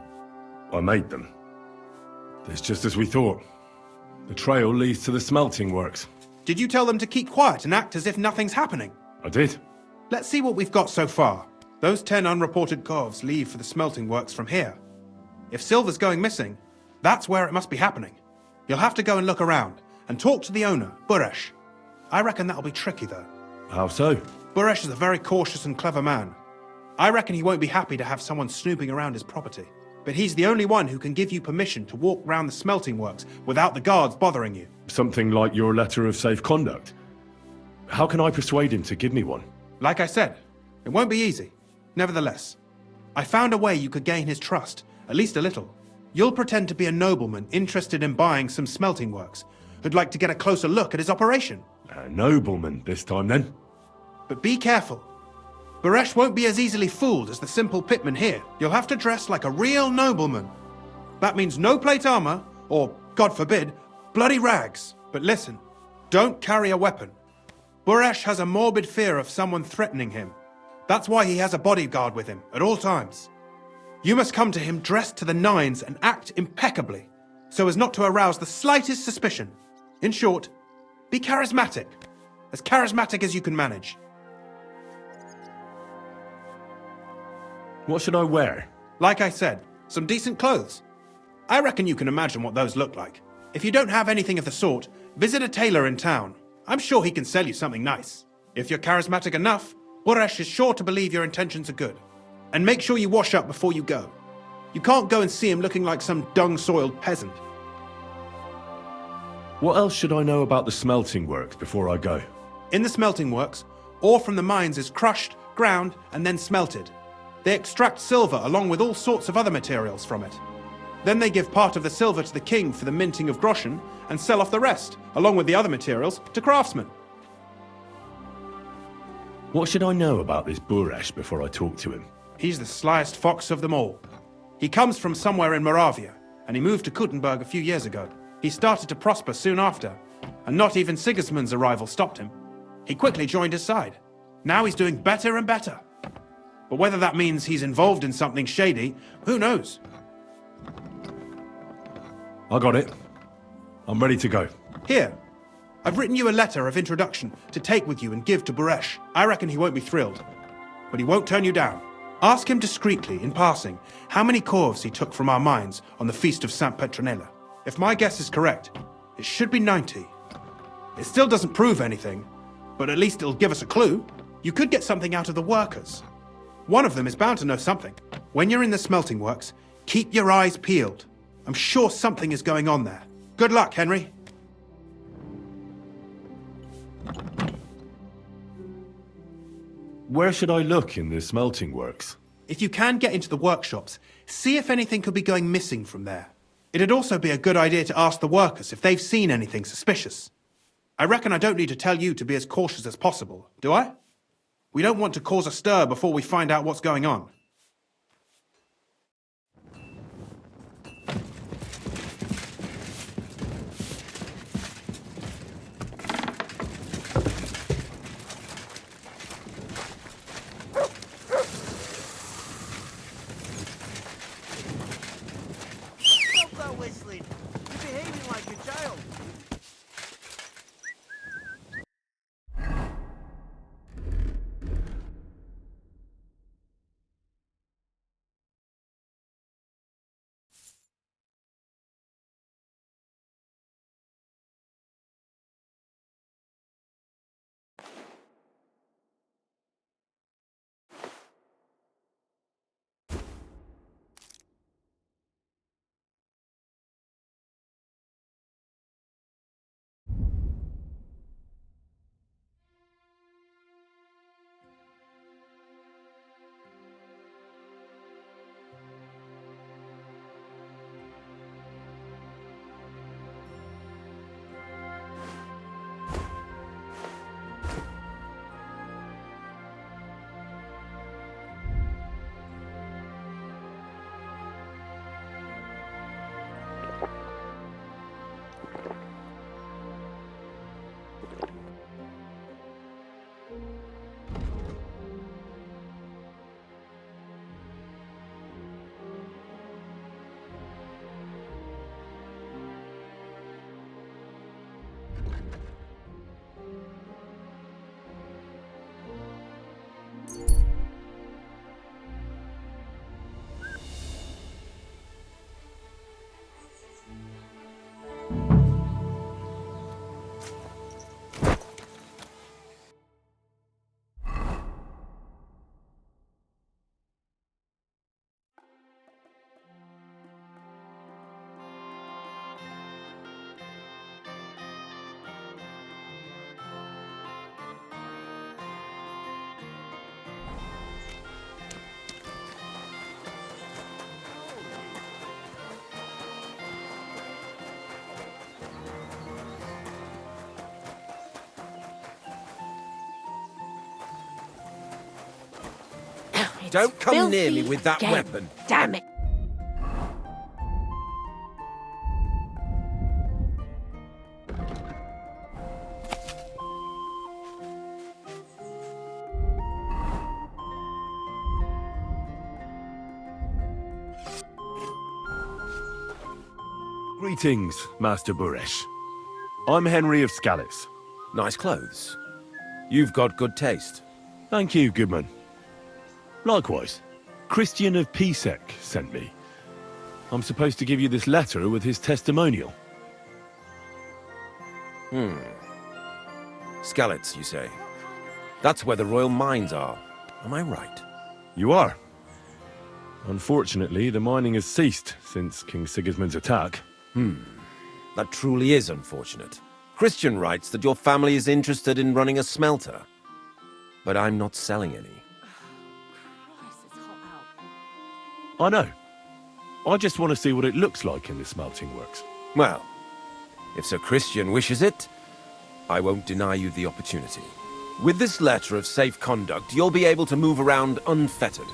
I made them. It's just as we thought. The trail leads to the smelting works. Did you tell them to keep quiet and act as if nothing's happening? I did. Let's see what we've got so far. Those 10 unreported corves leave for the smelting works from here. If silver's going missing, that's where it must be happening. You'll have to go and look around, and talk to the owner, Buresh. I reckon that'll be tricky, though. How so? Buresh is a very cautious and clever man. I reckon he won't be happy to have someone snooping around his property. But he's the only one who can give you permission to walk round the smelting works without the guards bothering you. Something like your letter of safe conduct. How can I persuade him to give me one? Like I said, it won't be easy. Nevertheless, I found a way you could gain his trust, at least a little. You'll pretend to be a nobleman interested in buying some smelting works, who'd like to get a closer look at his operation. A nobleman this time, then? But be careful. Buresh won't be as easily fooled as the simple pitman here. You'll have to dress like a real nobleman. That means no plate armor, or, God forbid, bloody rags. But listen, don't carry a weapon. Buresh has a morbid fear of someone threatening him. That's why he has a bodyguard with him at all times. You must come to him dressed to the nines and act impeccably, so as not to arouse the slightest suspicion. In short, be charismatic as you can manage. What should I wear? Like I said, some decent clothes. I reckon you can imagine what those look like. If you don't have anything of the sort, visit a tailor in town. I'm sure he can sell you something nice. If you're charismatic enough, Buresh is sure to believe your intentions are good. And make sure you wash up before you go. You can't go and see him looking like some dung-soiled peasant. What else should I know about the smelting works before I go? In the smelting works, ore from the mines is crushed, ground, and then smelted. They extract silver along with all sorts of other materials from it. Then they give part of the silver to the king for the minting of groschen and sell off the rest, along with the other materials, to craftsmen. What should I know about this Buresh before I talk to him? He's the slyest fox of them all. He comes from somewhere in Moravia, and he moved to Kuttenberg a few years ago. He started to prosper soon after, and not even Sigismund's arrival stopped him. He quickly joined his side. Now he's doing better and better. But whether that means he's involved in something shady, who knows? I got it. I'm ready to go. Here, I've written you a letter of introduction to take with you and give to Buresh. I reckon he won't be thrilled, but he won't turn you down. Ask him discreetly, in passing, how many corves he took from our mines on the Feast of Saint Petronella. If my guess is correct, it should be 90. It still doesn't prove anything, but at least it'll give us a clue. You could get something out of the workers. One of them is bound to know something. When you're in the smelting works, keep your eyes peeled. I'm sure something is going on there. Good luck, Henry. Where should I look in the smelting works? If you can get into the workshops, see if anything could be going missing from there. It'd also be a good idea to ask the workers if they've seen anything suspicious. I reckon I don't need to tell you to be as cautious as possible, do I? We don't want to cause a stir before we find out what's going on. Whistling. You're behaving like a child. Don't come near me filthy with that again. weapon. Damn it. Greetings, Master Buresh. I'm Henry of Scallis. Nice clothes. You've got good taste. Thank you, Goodman. Likewise, Christian of Pisek sent me. I'm supposed to give you this letter with his testimonial. Skalitz, you say? That's where the royal mines are. Am I right? You are. Unfortunately, the mining has ceased since King Sigismund's attack. That truly is unfortunate. Christian writes that your family is interested in running a smelter. But I'm not selling any. Christ, it's hot out. I know. I just want to see what it looks like in the smelting works. Well, if Sir Christian wishes it, I won't deny you the opportunity. With this letter of safe conduct, you'll be able to move around unfettered.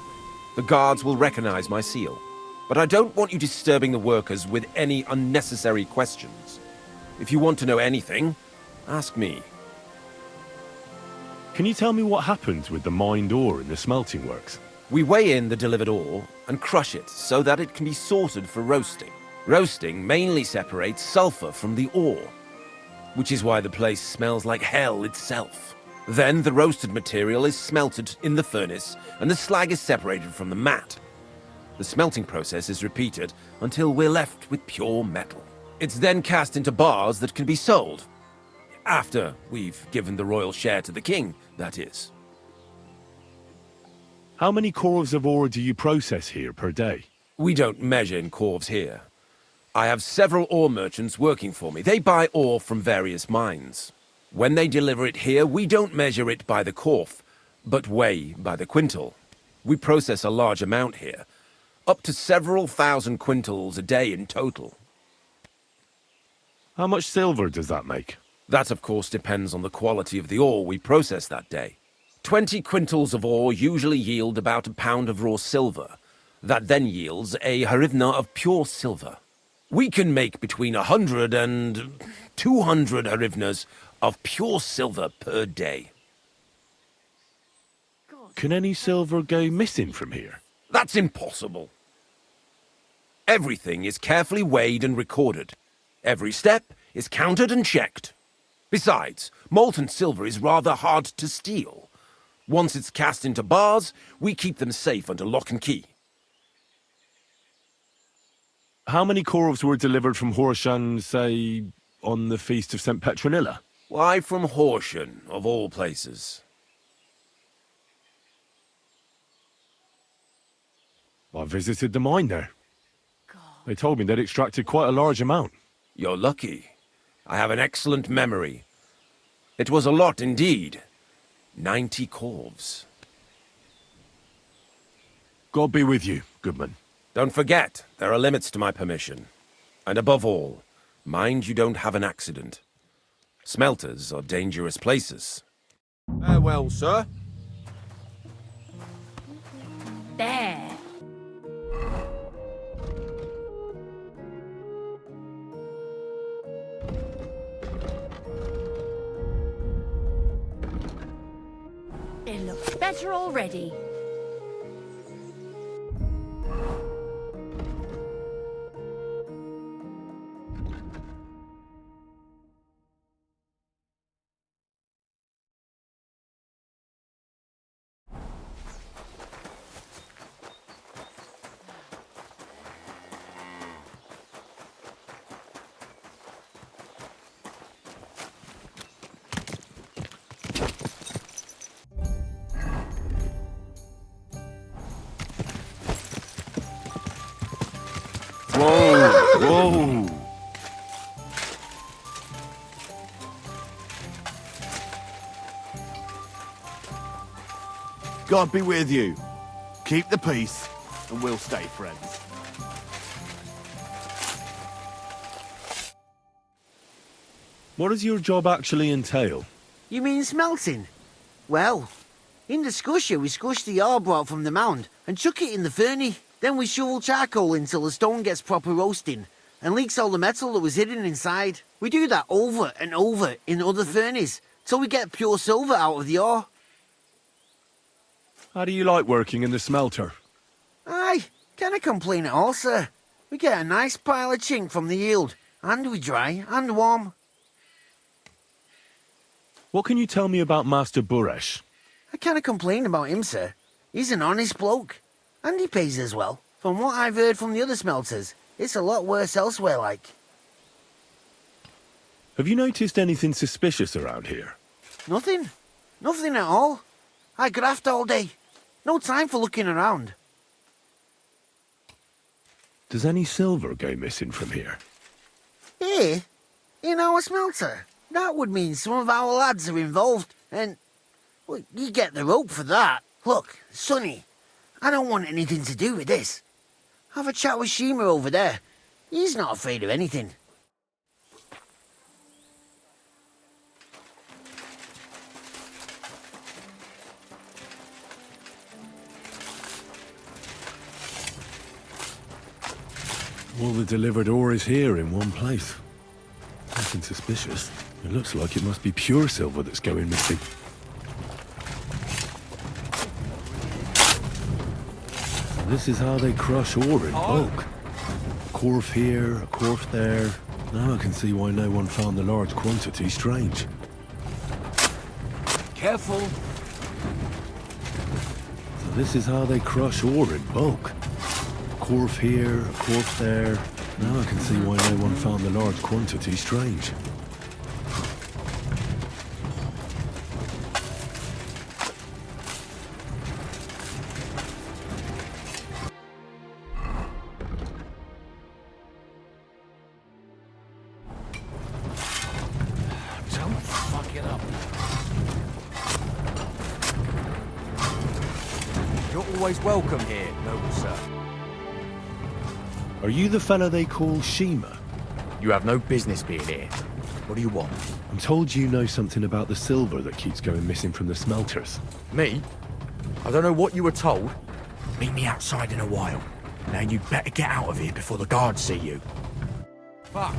The guards will recognize my seal. But I don't want you disturbing the workers with any unnecessary questions. If you want to know anything, ask me. Can you tell me what happens with the mined ore in the smelting works? We weigh in the delivered ore and crush it so that it can be sorted for roasting. Roasting mainly separates sulfur from the ore, which is why the place smells like hell itself. Then the roasted material is smelted in the furnace and the slag is separated from the matte. The smelting process is repeated until we're left with pure metal. It's then cast into bars that can be sold. After we've given the royal share to the king, that is. How many corves of ore do you process here per day? We don't measure in corves here. I have several ore merchants working for me. They buy ore from various mines. When they deliver it here, we don't measure it by the korf, but weigh by the quintal. We process a large amount here, up to several thousand quintals a day in total. How much silver does that make? That, of course, depends on the quality of the ore we process that day. 20 quintals of ore usually yield about a pound of raw silver. That then yields a harivna of pure silver. We can make between 100 and 200 harivnas of pure silver per day. Can any silver go missing from here? That's impossible. Everything is carefully weighed and recorded. Every step is counted and checked. Besides, molten silver is rather hard to steal. Once it's cast into bars, we keep them safe under lock and key. How many corves were delivered from Horshan, say, on the Feast of St. Petronilla? Why from Horshan, of all places? I visited the mine there. They told me they'd extracted quite a large amount. You're lucky. I have an excellent memory. It was a lot indeed. 90 corves. God be with you, Goodman. Don't forget, there are limits to my permission. And above all, mind you don't have an accident. Smelters are dangerous places. Farewell, sir. There. It looks better already. Whoa! God be with you. Keep the peace, and we'll stay friends. What does your job actually entail? You mean smelting? Well, in the scusher we scush the ore brought from the mound and chuck it in the furnace. Then we shovel charcoal until the stone gets proper roasting and leaks all the metal that was hidden inside. We do that over and over in other furnaces till we get pure silver out of the ore. How do you like working in the smelter? Aye, can't complain at all, sir. We get a nice pile of chink from the yield, and we dry and warm. What can you tell me about Master Buresh? I can't complain about him, sir. He's an honest bloke. And he pays us well. From what I've heard from the other smelters, it's a lot worse elsewhere, like. Have you noticed anything suspicious around here? Nothing. Nothing at all. I graft all day. No time for looking around. Does any silver go missing from here? Here? In our smelter? That would mean some of our lads are involved, and... well, you get the rope for that. Look, Sonny, I don't want anything to do with this. Have a chat with Shima over there. He's not afraid of anything. All the delivered ore is here in one place. Nothing suspicious. It looks like it must be pure silver that's going missing. This is how they crush ore in bulk. A corf here, a corf there. Now I can see why no one found the large quantity strange. Careful. So this is how they crush ore in bulk. A corf here, a corf there. Now I can see why no one found the large quantity strange. Get up. You're always welcome here, noble sir. Are you the fella they call Shima? You have no business being here. What do you want? I'm told you know something about the silver that keeps going missing from the smelters. Me? I don't know what you were told. Meet me outside in a while. Now you better get out of here before the guards see you. Fuck.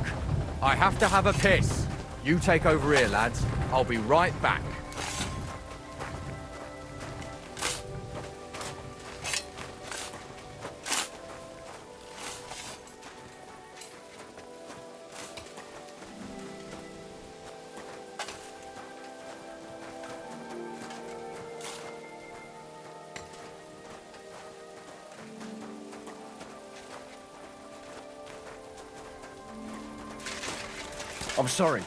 I have to have a piss. You take over here, lads. I'll be right back. I'm sorry.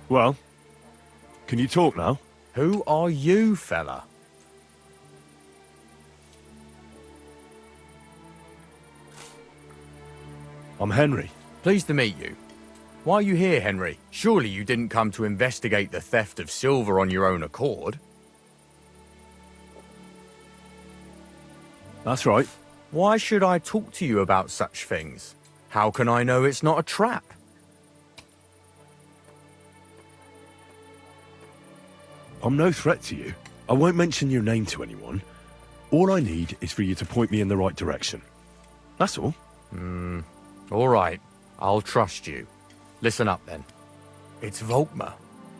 Well, can you talk now? Who are you, fella? I'm Henry. Pleased to meet you. Why are you here, Henry? Surely you didn't come to investigate the theft of silver on your own accord? That's right. Why should I talk to you about such things? How can I know it's not a trap? I'm no threat to you. I won't mention your name to anyone. All I need is for you to point me in the right direction. That's all. All right. I'll trust you. Listen up, then. It's Volkmar.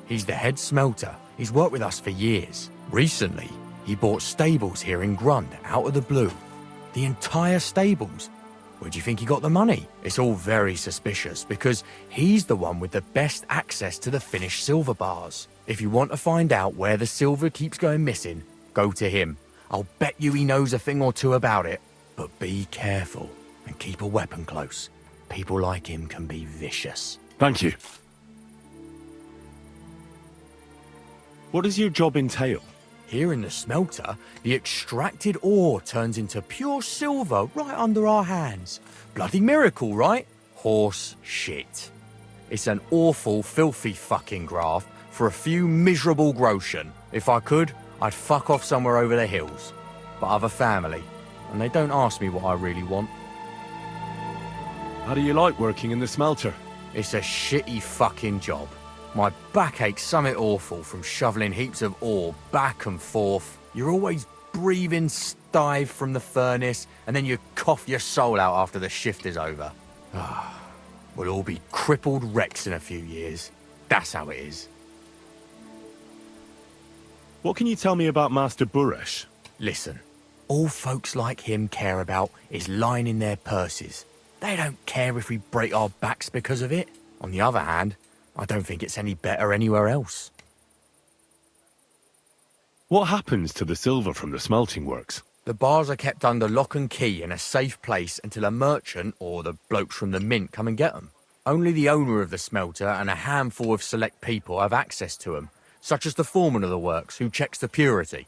He's the head smelter. He's worked with us for years. Recently, he bought stables here in Grund, out of the blue. The entire stables. Where do you think he got the money? It's all very suspicious, because he's the one with the best access to the finished silver bars. If you want to find out where the silver keeps going missing, go to him. I'll bet you he knows a thing or two about it. But be careful, and keep a weapon close. People like him can be vicious. Thank you. What does your job entail? Here in the smelter, the extracted ore turns into pure silver right under our hands. Bloody miracle, right? Horse shit. It's an awful, filthy fucking graft for a few miserable groschen. If I could, I'd fuck off somewhere over the hills. But I've a family, and they don't ask me what I really want. How do you like working in the smelter? It's a shitty fucking job. My back aches something awful from shoveling heaps of ore back and forth. You're always breathing stive from the furnace, and then you cough your soul out after the shift is over. We'll all be crippled wrecks in a few years. That's how it is. What can you tell me about Master Buresh? Listen, all folks like him care about is lining their purses. They don't care if we break our backs because of it. On the other hand, I don't think it's any better anywhere else. What happens to the silver from the smelting works? The bars are kept under lock and key in a safe place until a merchant or the blokes from the mint come and get them. Only the owner of the smelter and a handful of select people have access to them, such as the foreman of the works who checks the purity.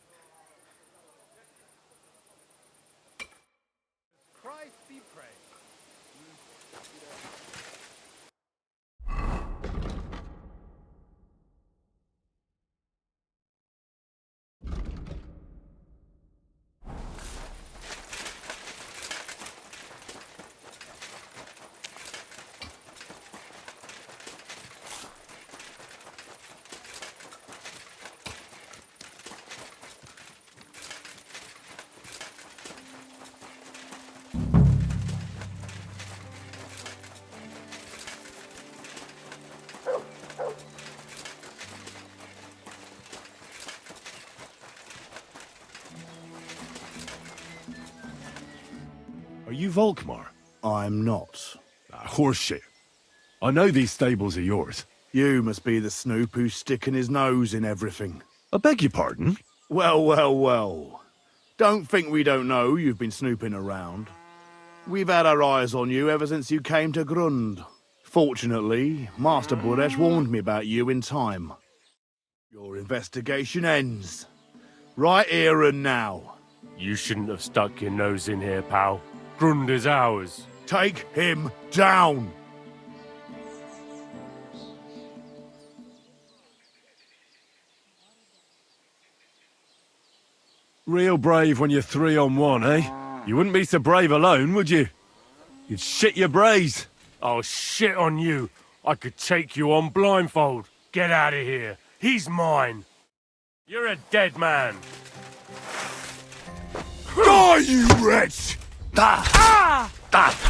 you Volkmar? I'm not. Horseshit. I know these stables are yours. You must be the snoop who's sticking his nose in everything. I beg your pardon? Well, well, well. Don't think we don't know you've been snooping around. We've had our eyes on you ever since you came to Grund. Fortunately, Master Buresh warned me about you in time. Your investigation ends. Right here and now. You shouldn't have stuck your nose in here, pal. Grund is ours. Take him down! Real brave when you're 3-on-1, eh? You wouldn't be so brave alone, would you? You'd shit your brains. I'll shit on you. I could take you on blindfold. Get out of here. He's mine. You're a dead man. Die, you wretch! Ah! Ah!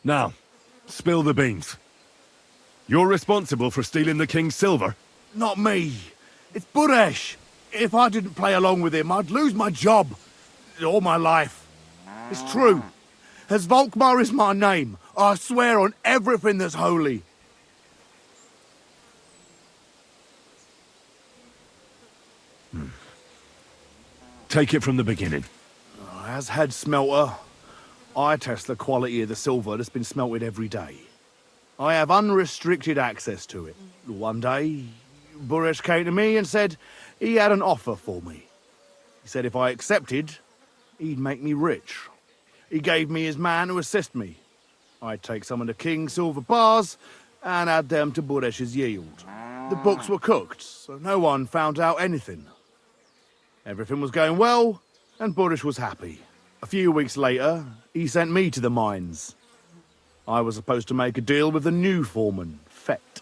Now, spill the beans. You're responsible for stealing the king's silver? Not me. It's Buresh. If I didn't play along with him, I'd lose my job. All my life. It's true. As Volkmar is my name, I swear on everything that's holy. Take it from the beginning. As head smelter, I test the quality of the silver that's been smelted every day. I have unrestricted access to it. One day, Buresh came to me and said he had an offer for me. He said if I accepted, he'd make me rich. He gave me his man to assist me. I'd take some of the king's silver bars and add them to Buresh's yield. The books were cooked, so no one found out anything. Everything was going well, and Buresh was happy. A few weeks later, he sent me to the mines. I was supposed to make a deal with the new foreman, Fett,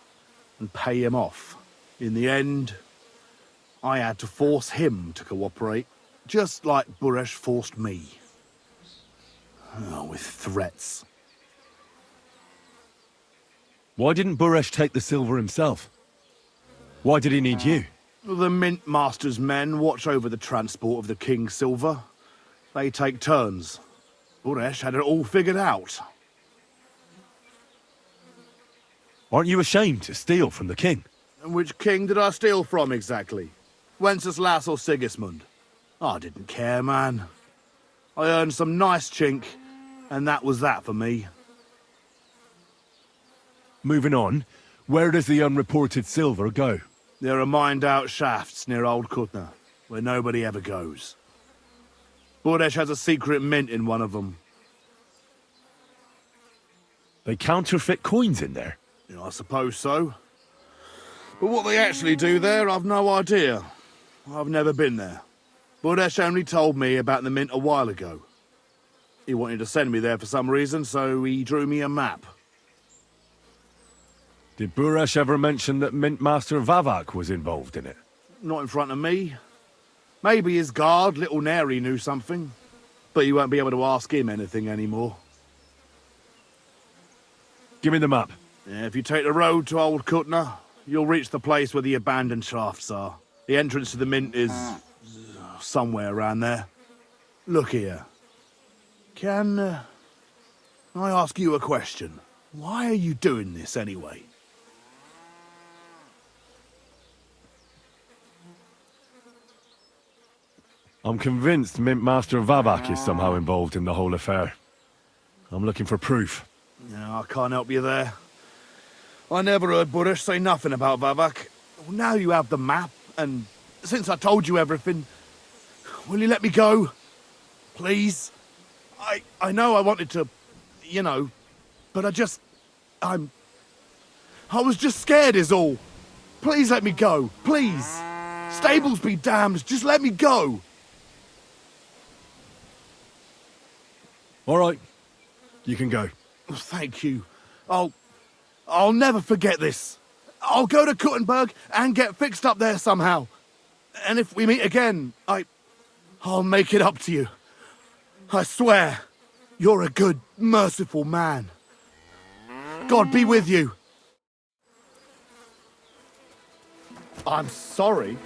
and pay him off. In the end, I had to force him to cooperate, just like Buresh forced me. With threats. Why didn't Buresh take the silver himself? Why did he need you? The Mint Master's men watch over the transport of the king's silver. They take turns. Buresh had it all figured out. Aren't you ashamed to steal from the king? And which king did I steal from exactly? Wenceslas or Sigismund? I didn't care, man. I earned some nice chink, and that was that for me. Moving on, where does the unreported silver go? There are mined-out shafts near Old Kutna, where nobody ever goes. Buresh has a secret mint in one of them. They counterfeit coins in there? Yeah, I suppose so. But what they actually do there, I've no idea. I've never been there. Buresh only told me about the mint a while ago. He wanted to send me there for some reason, so he drew me a map. Did Buresh ever mention that Mint Master Vavak was involved in it? Not in front of me. Maybe his guard, Little Neri, knew something. But you won't be able to ask him anything anymore. Give me the map. Yeah, if you take the road to Old Kutna, you'll reach the place where the abandoned shafts are. The entrance to the mint is somewhere around there. Look here. Can I ask you a question? Why are you doing this anyway? I'm convinced Mint Master Vavak is somehow involved in the whole affair. I'm looking for proof. No, I can't help you there. I never heard Buresh say nothing about Vavak. Well, now you have the map, and since I told you everything, will you let me go? Please? I know I wanted to, you know, but I was just scared is all. Please let me go, please. Stables be damned, just let me go. All right, you can go. Thank you. I'll never forget this. I'll go to Kuttenberg and get fixed up there somehow. And if we meet again, I'll make it up to you. I swear, you're a good, merciful man. God be with you. I'm sorry.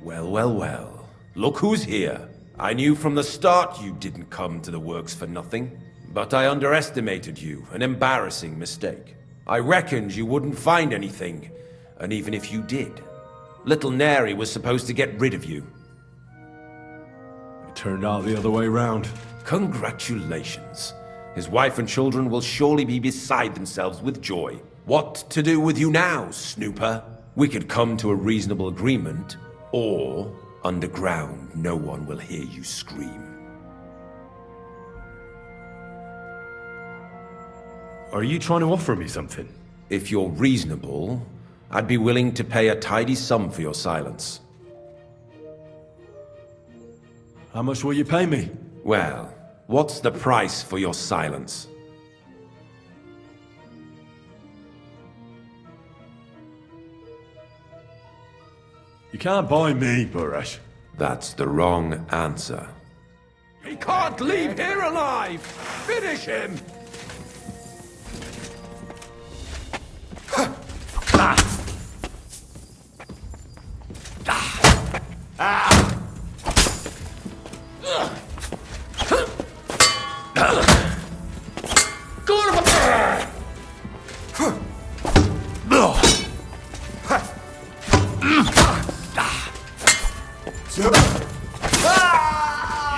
Well, well, well. Look who's here. I knew from the start you didn't come to the works for nothing. But I underestimated you, an embarrassing mistake. I reckoned you wouldn't find anything, and even if you did, little Neri was supposed to get rid of you. It turned out the other way round. Congratulations. His wife and children will surely be beside themselves with joy. What to do with you now, snooper? We could come to a reasonable agreement, or underground no one will hear you scream. Are you trying to offer me something? If you're reasonable, I'd be willing to pay a tidy sum for your silence. How much will you pay me? Well, what's the price for your silence? You can't buy me, Buresh. That's the wrong answer. He can't leave here alive! Finish him!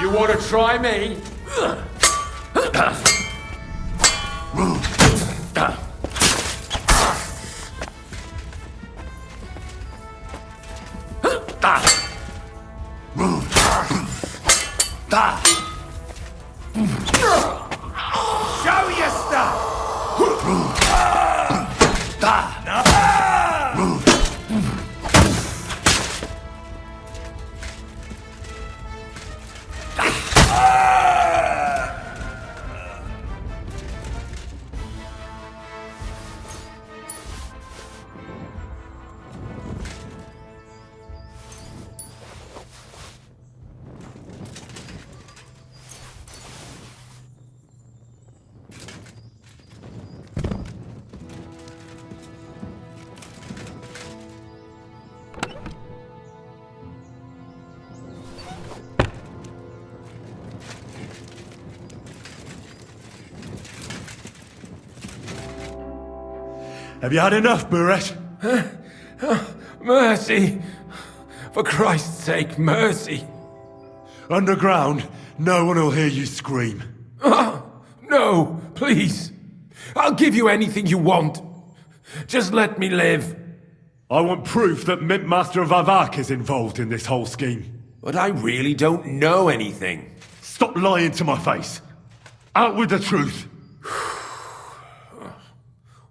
You want to try me? Show your stuff! Have you had enough, Buresh? Mercy! For Christ's sake, mercy! Underground, no one will hear you scream. No, please. I'll give you anything you want. Just let me live. I want proof that Mint Master Vavak is involved in this whole scheme. But I really don't know anything. Stop lying to my face. Out with the truth.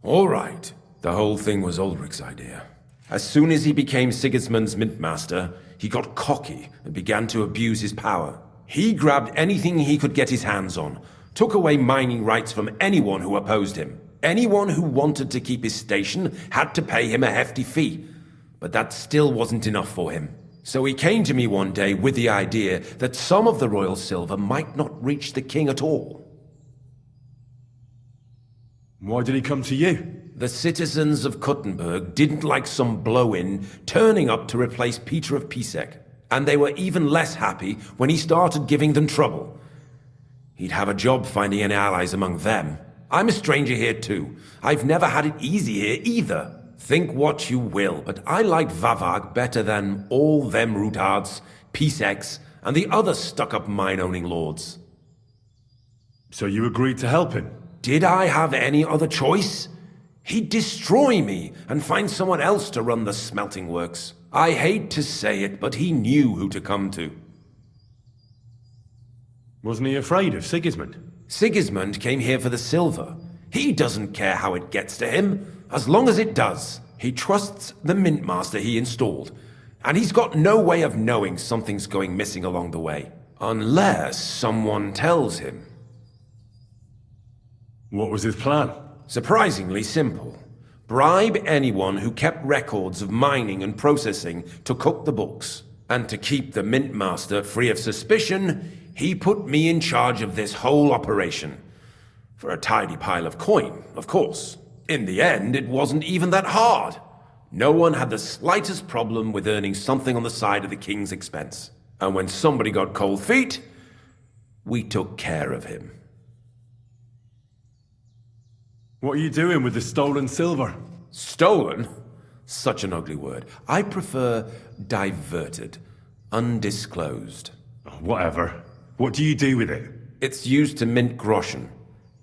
All right. The whole thing was Ulrich's idea. As soon as he became Sigismund's Mintmaster, he got cocky and began to abuse his power. He grabbed anything he could get his hands on, took away mining rights from anyone who opposed him. Anyone who wanted to keep his station had to pay him a hefty fee. But that still wasn't enough for him. So he came to me one day with the idea that some of the royal silver might not reach the king at all. Why did he come to you? The citizens of Kuttenberg didn't like some blow-in turning up to replace Peter of Pisek, and they were even less happy when he started giving them trouble. He'd have a job finding any allies among them. I'm a stranger here too. I've never had it easy here either. Think what you will, but I like Vavag better than all them Rutards, Piseks, and the other stuck-up mine-owning lords. So you agreed to help him? Did I have any other choice? He'd destroy me and find someone else to run the smelting works. I hate to say it, but he knew who to come to. Wasn't he afraid of Sigismund? Sigismund came here for the silver. He doesn't care how it gets to him, as long as it does. He trusts the Mintmaster he installed, and he's got no way of knowing something's going missing along the way. Unless someone tells him. What was his plan? Surprisingly simple. Bribe anyone who kept records of mining and processing to cook the books. And to keep the Mintmaster free of suspicion, he put me in charge of this whole operation. For a tidy pile of coin, of course. In the end, it wasn't even that hard. No one had the slightest problem with earning something on the side of the king's expense. And when somebody got cold feet, we took care of him. What are you doing with the stolen silver? Stolen? Such an ugly word. I prefer diverted, undisclosed. Whatever. What do you do with it? It's used to mint groschen.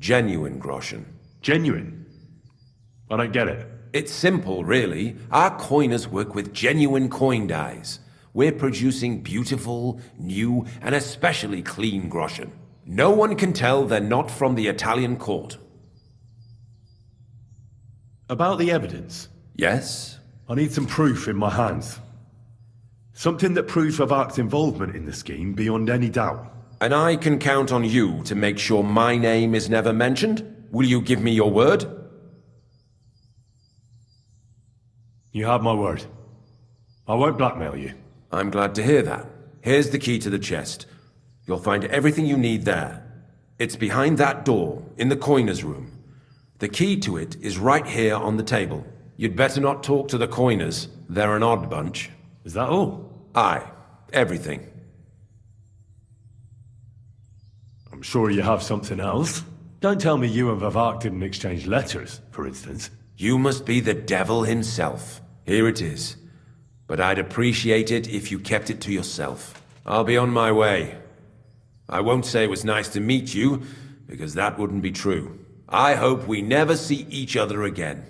Genuine groschen. Genuine? I don't get it. It's simple, really. Our coiners work with genuine coin dies. We're producing beautiful, new, and especially clean groschen. No one can tell they're not from the Italian court. About the evidence? Yes? I need some proof in my hands. Something that proves Vavak's involvement in the scheme beyond any doubt. And I can count on you to make sure my name is never mentioned? Will you give me your word? You have my word. I won't blackmail you. I'm glad to hear that. Here's the key to the chest. You'll find everything you need there. It's behind that door, in the coiner's room. The key to it is right here on the table. You'd better not talk to the coiners. They're an odd bunch. Is that all? Aye. Everything. I'm sure you have something else. Don't tell me you and Vavak didn't exchange letters, for instance. You must be the devil himself. Here it is. But I'd appreciate it if you kept it to yourself. I'll be on my way. I won't say it was nice to meet you, because that wouldn't be true. I hope we never see each other again.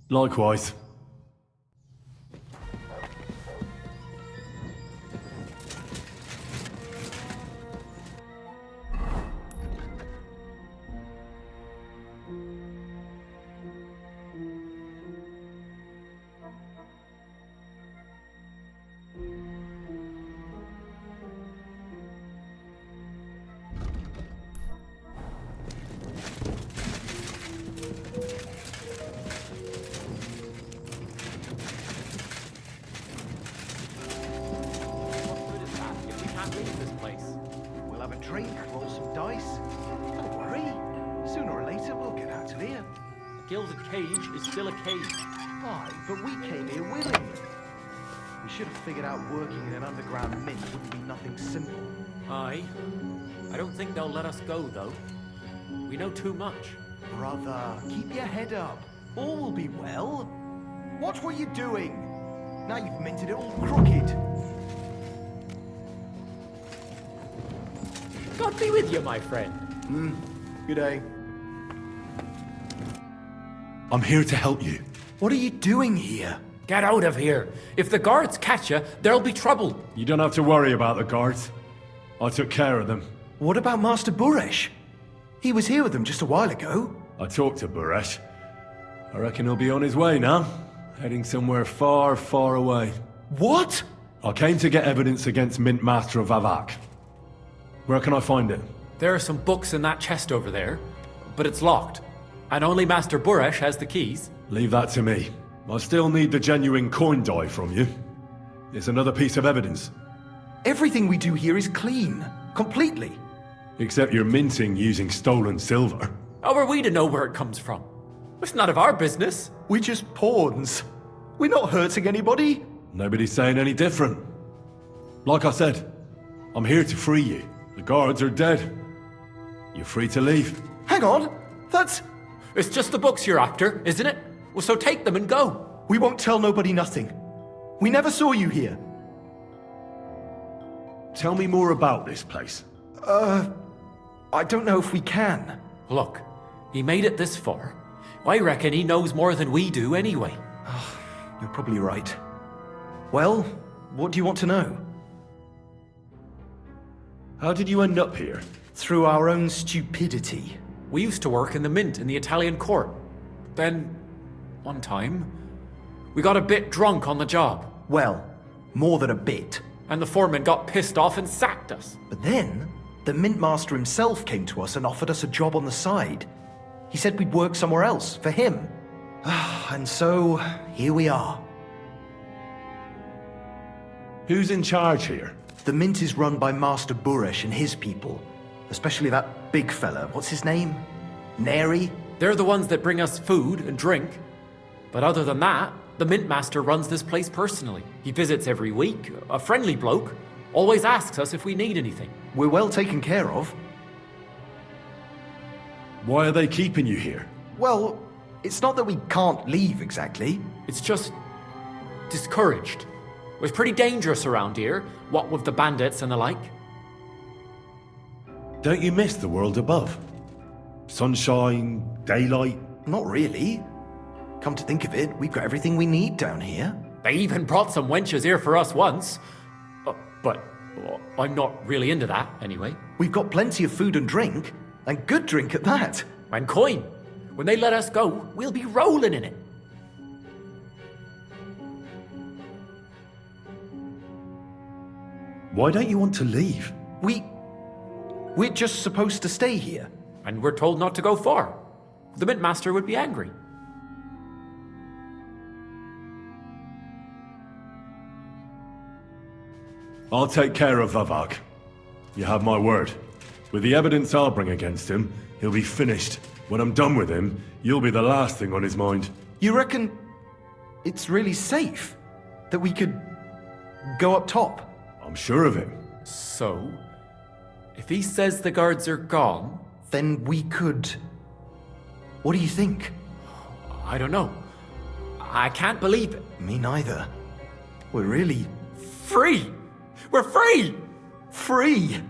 Likewise. Gilded cage is still a cage. Aye, but we came here willingly. We should have figured out working in an underground mint wouldn't be nothing simple. Aye. I don't think they'll let us go, though. We know too much. Brother, keep your head up. All will be well. Watch what you're doing. Now you've minted it all crooked. God be with you, my friend. Good day. I'm here to help you. What are you doing here? Get out of here. If the guards catch you, there'll be trouble. You don't have to worry about the guards. I took care of them. What about Master Buresh? He was here with them just a while ago. I talked to Buresh. I reckon he'll be on his way now. Heading somewhere far, far away. What? I came to get evidence against Mint Master Vavak. Where can I find it? There are some books in that chest over there, but it's locked. And only Master Buresh has the keys. Leave that to me. I still need the genuine coin die from you. It's another piece of evidence. Everything we do here is clean. Completely. Except you're minting using stolen silver. How are we to know where it comes from? It's none of our business. We're just pawns. We're not hurting anybody. Nobody's saying any different. Like I said, I'm here to free you. The guards are dead. You're free to leave. Hang on. That's... It's just the books you're after, isn't it? Well, so take them and go. We won't tell nobody nothing. We never saw you here. Tell me more about this place. I don't know if we can. Look, he made it this far. I reckon he knows more than we do anyway. You're probably right. Well, what do you want to know? How did you end up here? Through our own stupidity. We used to work in the mint in the Italian court. Then, one time, we got a bit drunk on the job. Well, more than a bit. And the foreman got pissed off and sacked us. But then, the mint master himself came to us and offered us a job on the side. He said we'd work somewhere else, for him. And so, here we are. Who's in charge here? The mint is run by Master Buresh and his people. Especially that big fella. What's his name? Neri? They're the ones that bring us food and drink. But other than that, the Mint Master runs this place personally. He visits every week, a friendly bloke, always asks us if we need anything. We're well taken care of. Why are they keeping you here? Well, it's not that we can't leave exactly. It's just discouraged. It was pretty dangerous around here, what with the bandits and the like. Don't you miss the world above? Sunshine, daylight? Not really. Come to think of it, we've got everything we need down here. They even brought some wenches here for us once. But I'm not really into that, anyway. We've got plenty of food and drink, and good drink at that. And coin. When they let us go, we'll be rolling in it. Why don't you want to leave? We're just supposed to stay here. And we're told not to go far. The Mint Master would be angry. I'll take care of Vavag. You have my word. With the evidence I'll bring against him, he'll be finished. When I'm done with him, you'll be the last thing on his mind. You reckon it's really safe that we could go up top? I'm sure of it. So, if he says the guards are gone... Then we could... What do you think? I don't know. I can't believe it. Me neither. We're really... Free! We're free! Free!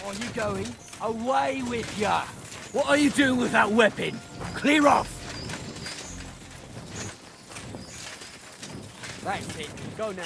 Are you going? Away with ya! What are you doing with that weapon? Clear off! That's it. Go now.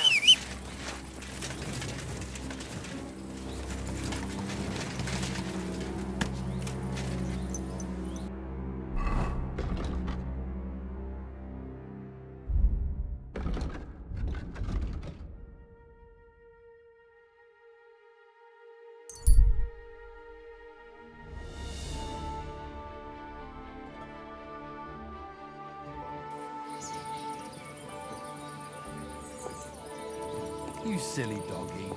You silly doggy.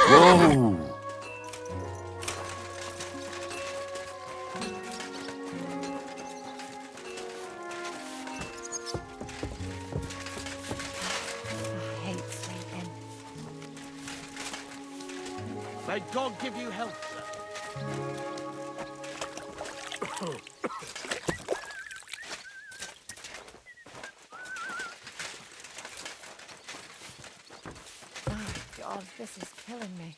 Whoa! I hate sleeping. May God give you health, sir. Oh, God, this is killing me.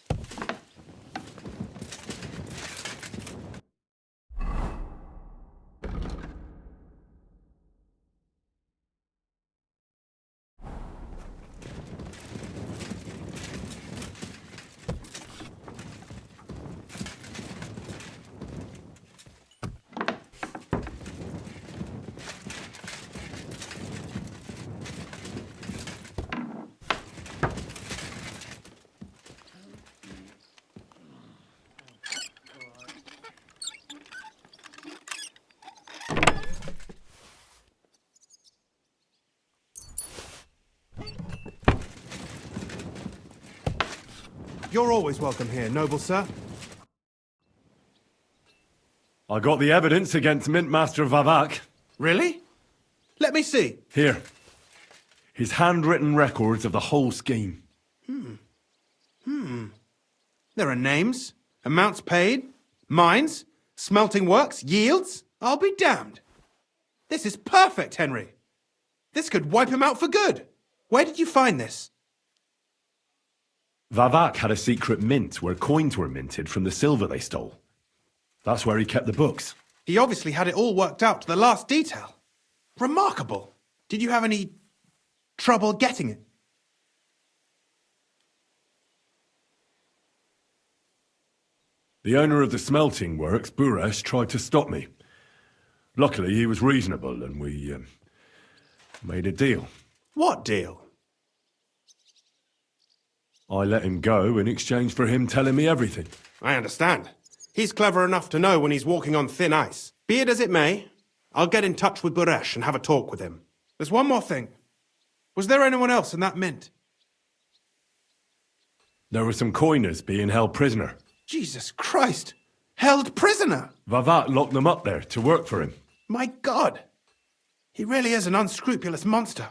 You're always welcome here, noble sir. I got the evidence against Mint Master Vavak. Really? Let me see. Here. His handwritten records of the whole scheme. There are names, amounts paid, mines, smelting works, yields. I'll be damned. This is perfect, Henry. This could wipe him out for good. Where did you find this? Vavak had a secret mint where coins were minted from the silver they stole. That's where he kept the books. He obviously had it all worked out to the last detail. Remarkable. Did you have any trouble getting it? The owner of the smelting works, Buresh, tried to stop me. Luckily, he was reasonable and we made a deal. What deal? I let him go in exchange for him telling me everything. I understand. He's clever enough to know when he's walking on thin ice. Be it as it may, I'll get in touch with Buresh and have a talk with him. There's one more thing. Was there anyone else in that mint? There were some coiners being held prisoner. Jesus Christ! Held prisoner! Vavak locked them up there to work for him. My God! He really is an unscrupulous monster.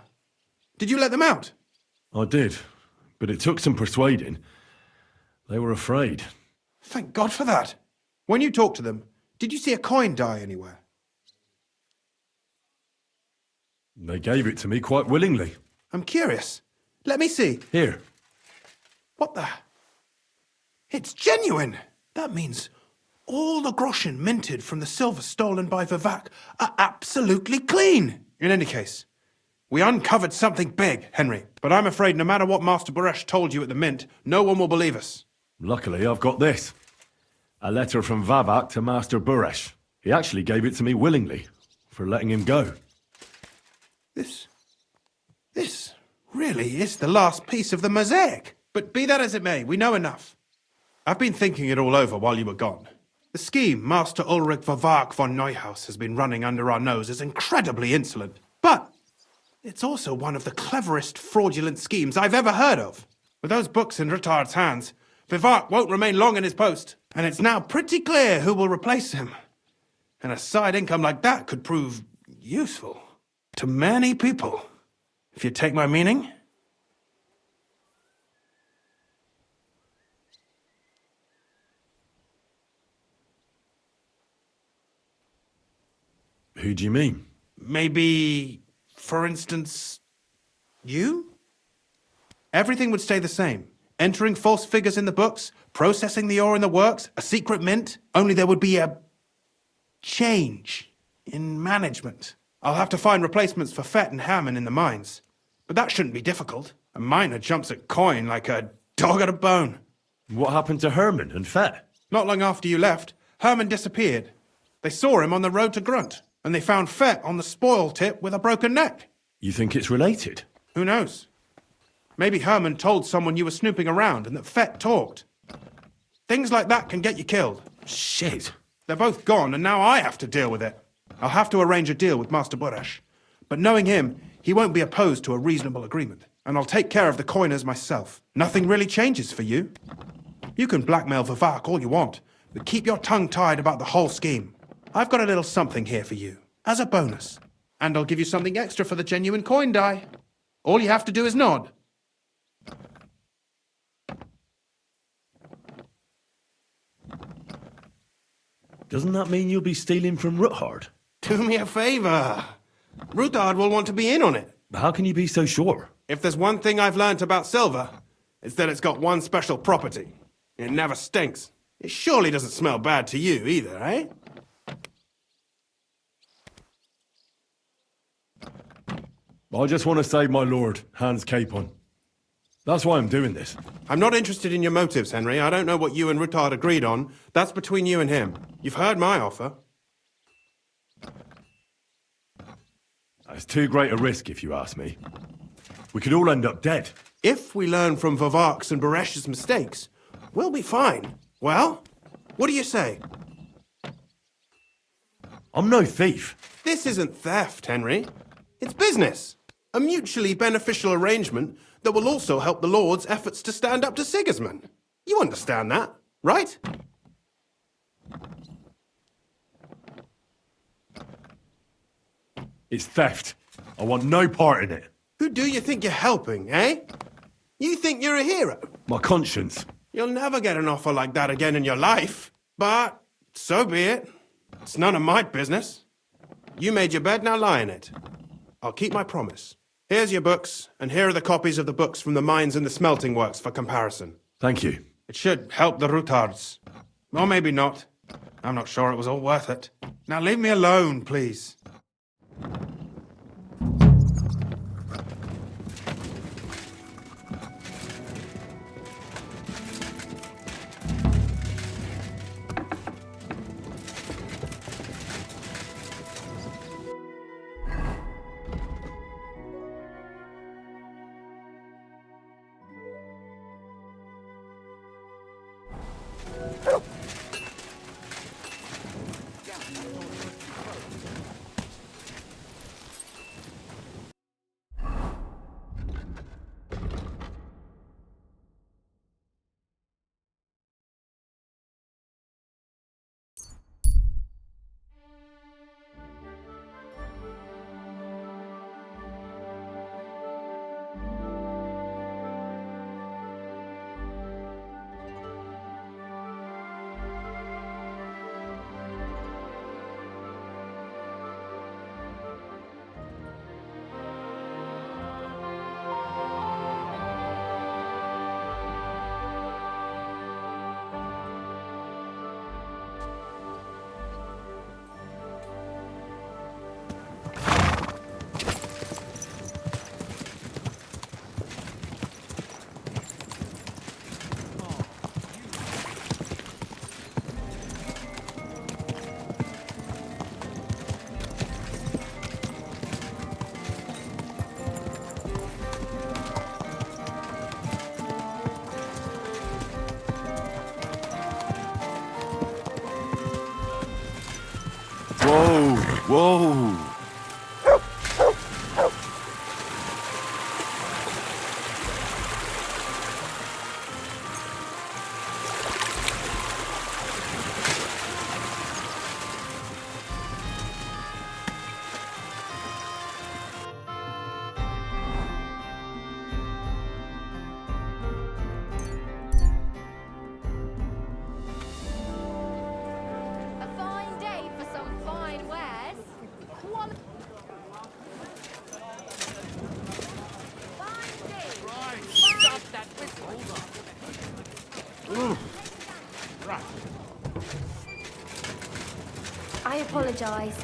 Did you let them out? I did, but it took some persuading. They were afraid. Thank God for that. When you talked to them, did you see a coin die anywhere? They gave it to me quite willingly. I'm curious. Let me see. Here. What the? It's genuine! That means all the groschen minted from the silver stolen by Vavak are absolutely clean! In any case, we uncovered something big, Henry. But I'm afraid no matter what Master Buresh told you at the mint, no one will believe us. Luckily, I've got this. A letter from Vavak to Master Buresh. He actually gave it to me willingly, for letting him go. This really is the last piece of the mosaic. But be that as it may, we know enough. I've been thinking it all over while you were gone. The scheme Master Ulrich Varvark von Neuhaus has been running under our nose is incredibly insolent. But it's also one of the cleverest fraudulent schemes I've ever heard of. With those books in Rittard's hands, Varvark won't remain long in his post, and it's now pretty clear who will replace him. And a side income like that could prove useful to many people, if you take my meaning. Who do you mean? Maybe, for instance, you? Everything would stay the same. Entering false figures in the books, processing the ore in the works, a secret mint, only there would be a change in management. I'll have to find replacements for Fett and Hammond in the mines. But that shouldn't be difficult. A miner jumps at coin like a dog at a bone. What happened to Herman and Fett? Not long after you left, Herman disappeared. They saw him on the road to Grunt, and they found Fett on the spoil tip with a broken neck. You think it's related? Who knows? Maybe Herman told someone you were snooping around and that Fett talked. Things like that can get you killed. Shit. They're both gone, and now I have to deal with it. I'll have to arrange a deal with Master Boresh. But knowing him, he won't be opposed to a reasonable agreement. And I'll take care of the coiners myself. Nothing really changes for you. You can blackmail Varvark all you want, but keep your tongue tied about the whole scheme. I've got a little something here for you, as a bonus. And I'll give you something extra for the genuine coin die. All you have to do is nod. Doesn't that mean you'll be stealing from Ruthard? Do me a favor. Ruthard will want to be in on it. How can you be so sure? If there's one thing I've learnt about silver, it's that it's got one special property. It never stinks. It surely doesn't smell bad to you either, eh? I just want to save my lord, Hans Capon. That's why I'm doing this. I'm not interested in your motives, Henry. I don't know what you and Ruthard agreed on. That's between you and him. You've heard my offer. It's too great a risk, if you ask me. We could all end up dead. If we learn from Varvark's and Baresh's mistakes, we'll be fine. Well, what do you say? I'm no thief. This isn't theft, Henry. It's business. A mutually beneficial arrangement that will also help the Lord's efforts to stand up to Sigismund. You understand that, right? It's theft. I want no part in it. Who do you think you're helping, eh? You think you're a hero? My conscience. You'll never get an offer like that again in your life. But so be it. It's none of my business. You made your bed, now lie in it. I'll keep my promise. Here's your books, and here are the copies of the books from the mines and the smelting works for comparison. Thank you. It should help the Ruthards. Or maybe not. I'm not sure it was all worth it. Now leave me alone, please. Whoa! A fine day for some fine wares. Fine day. Right, stop that whistle. Hold on. Right. I apologize.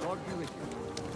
God be with you.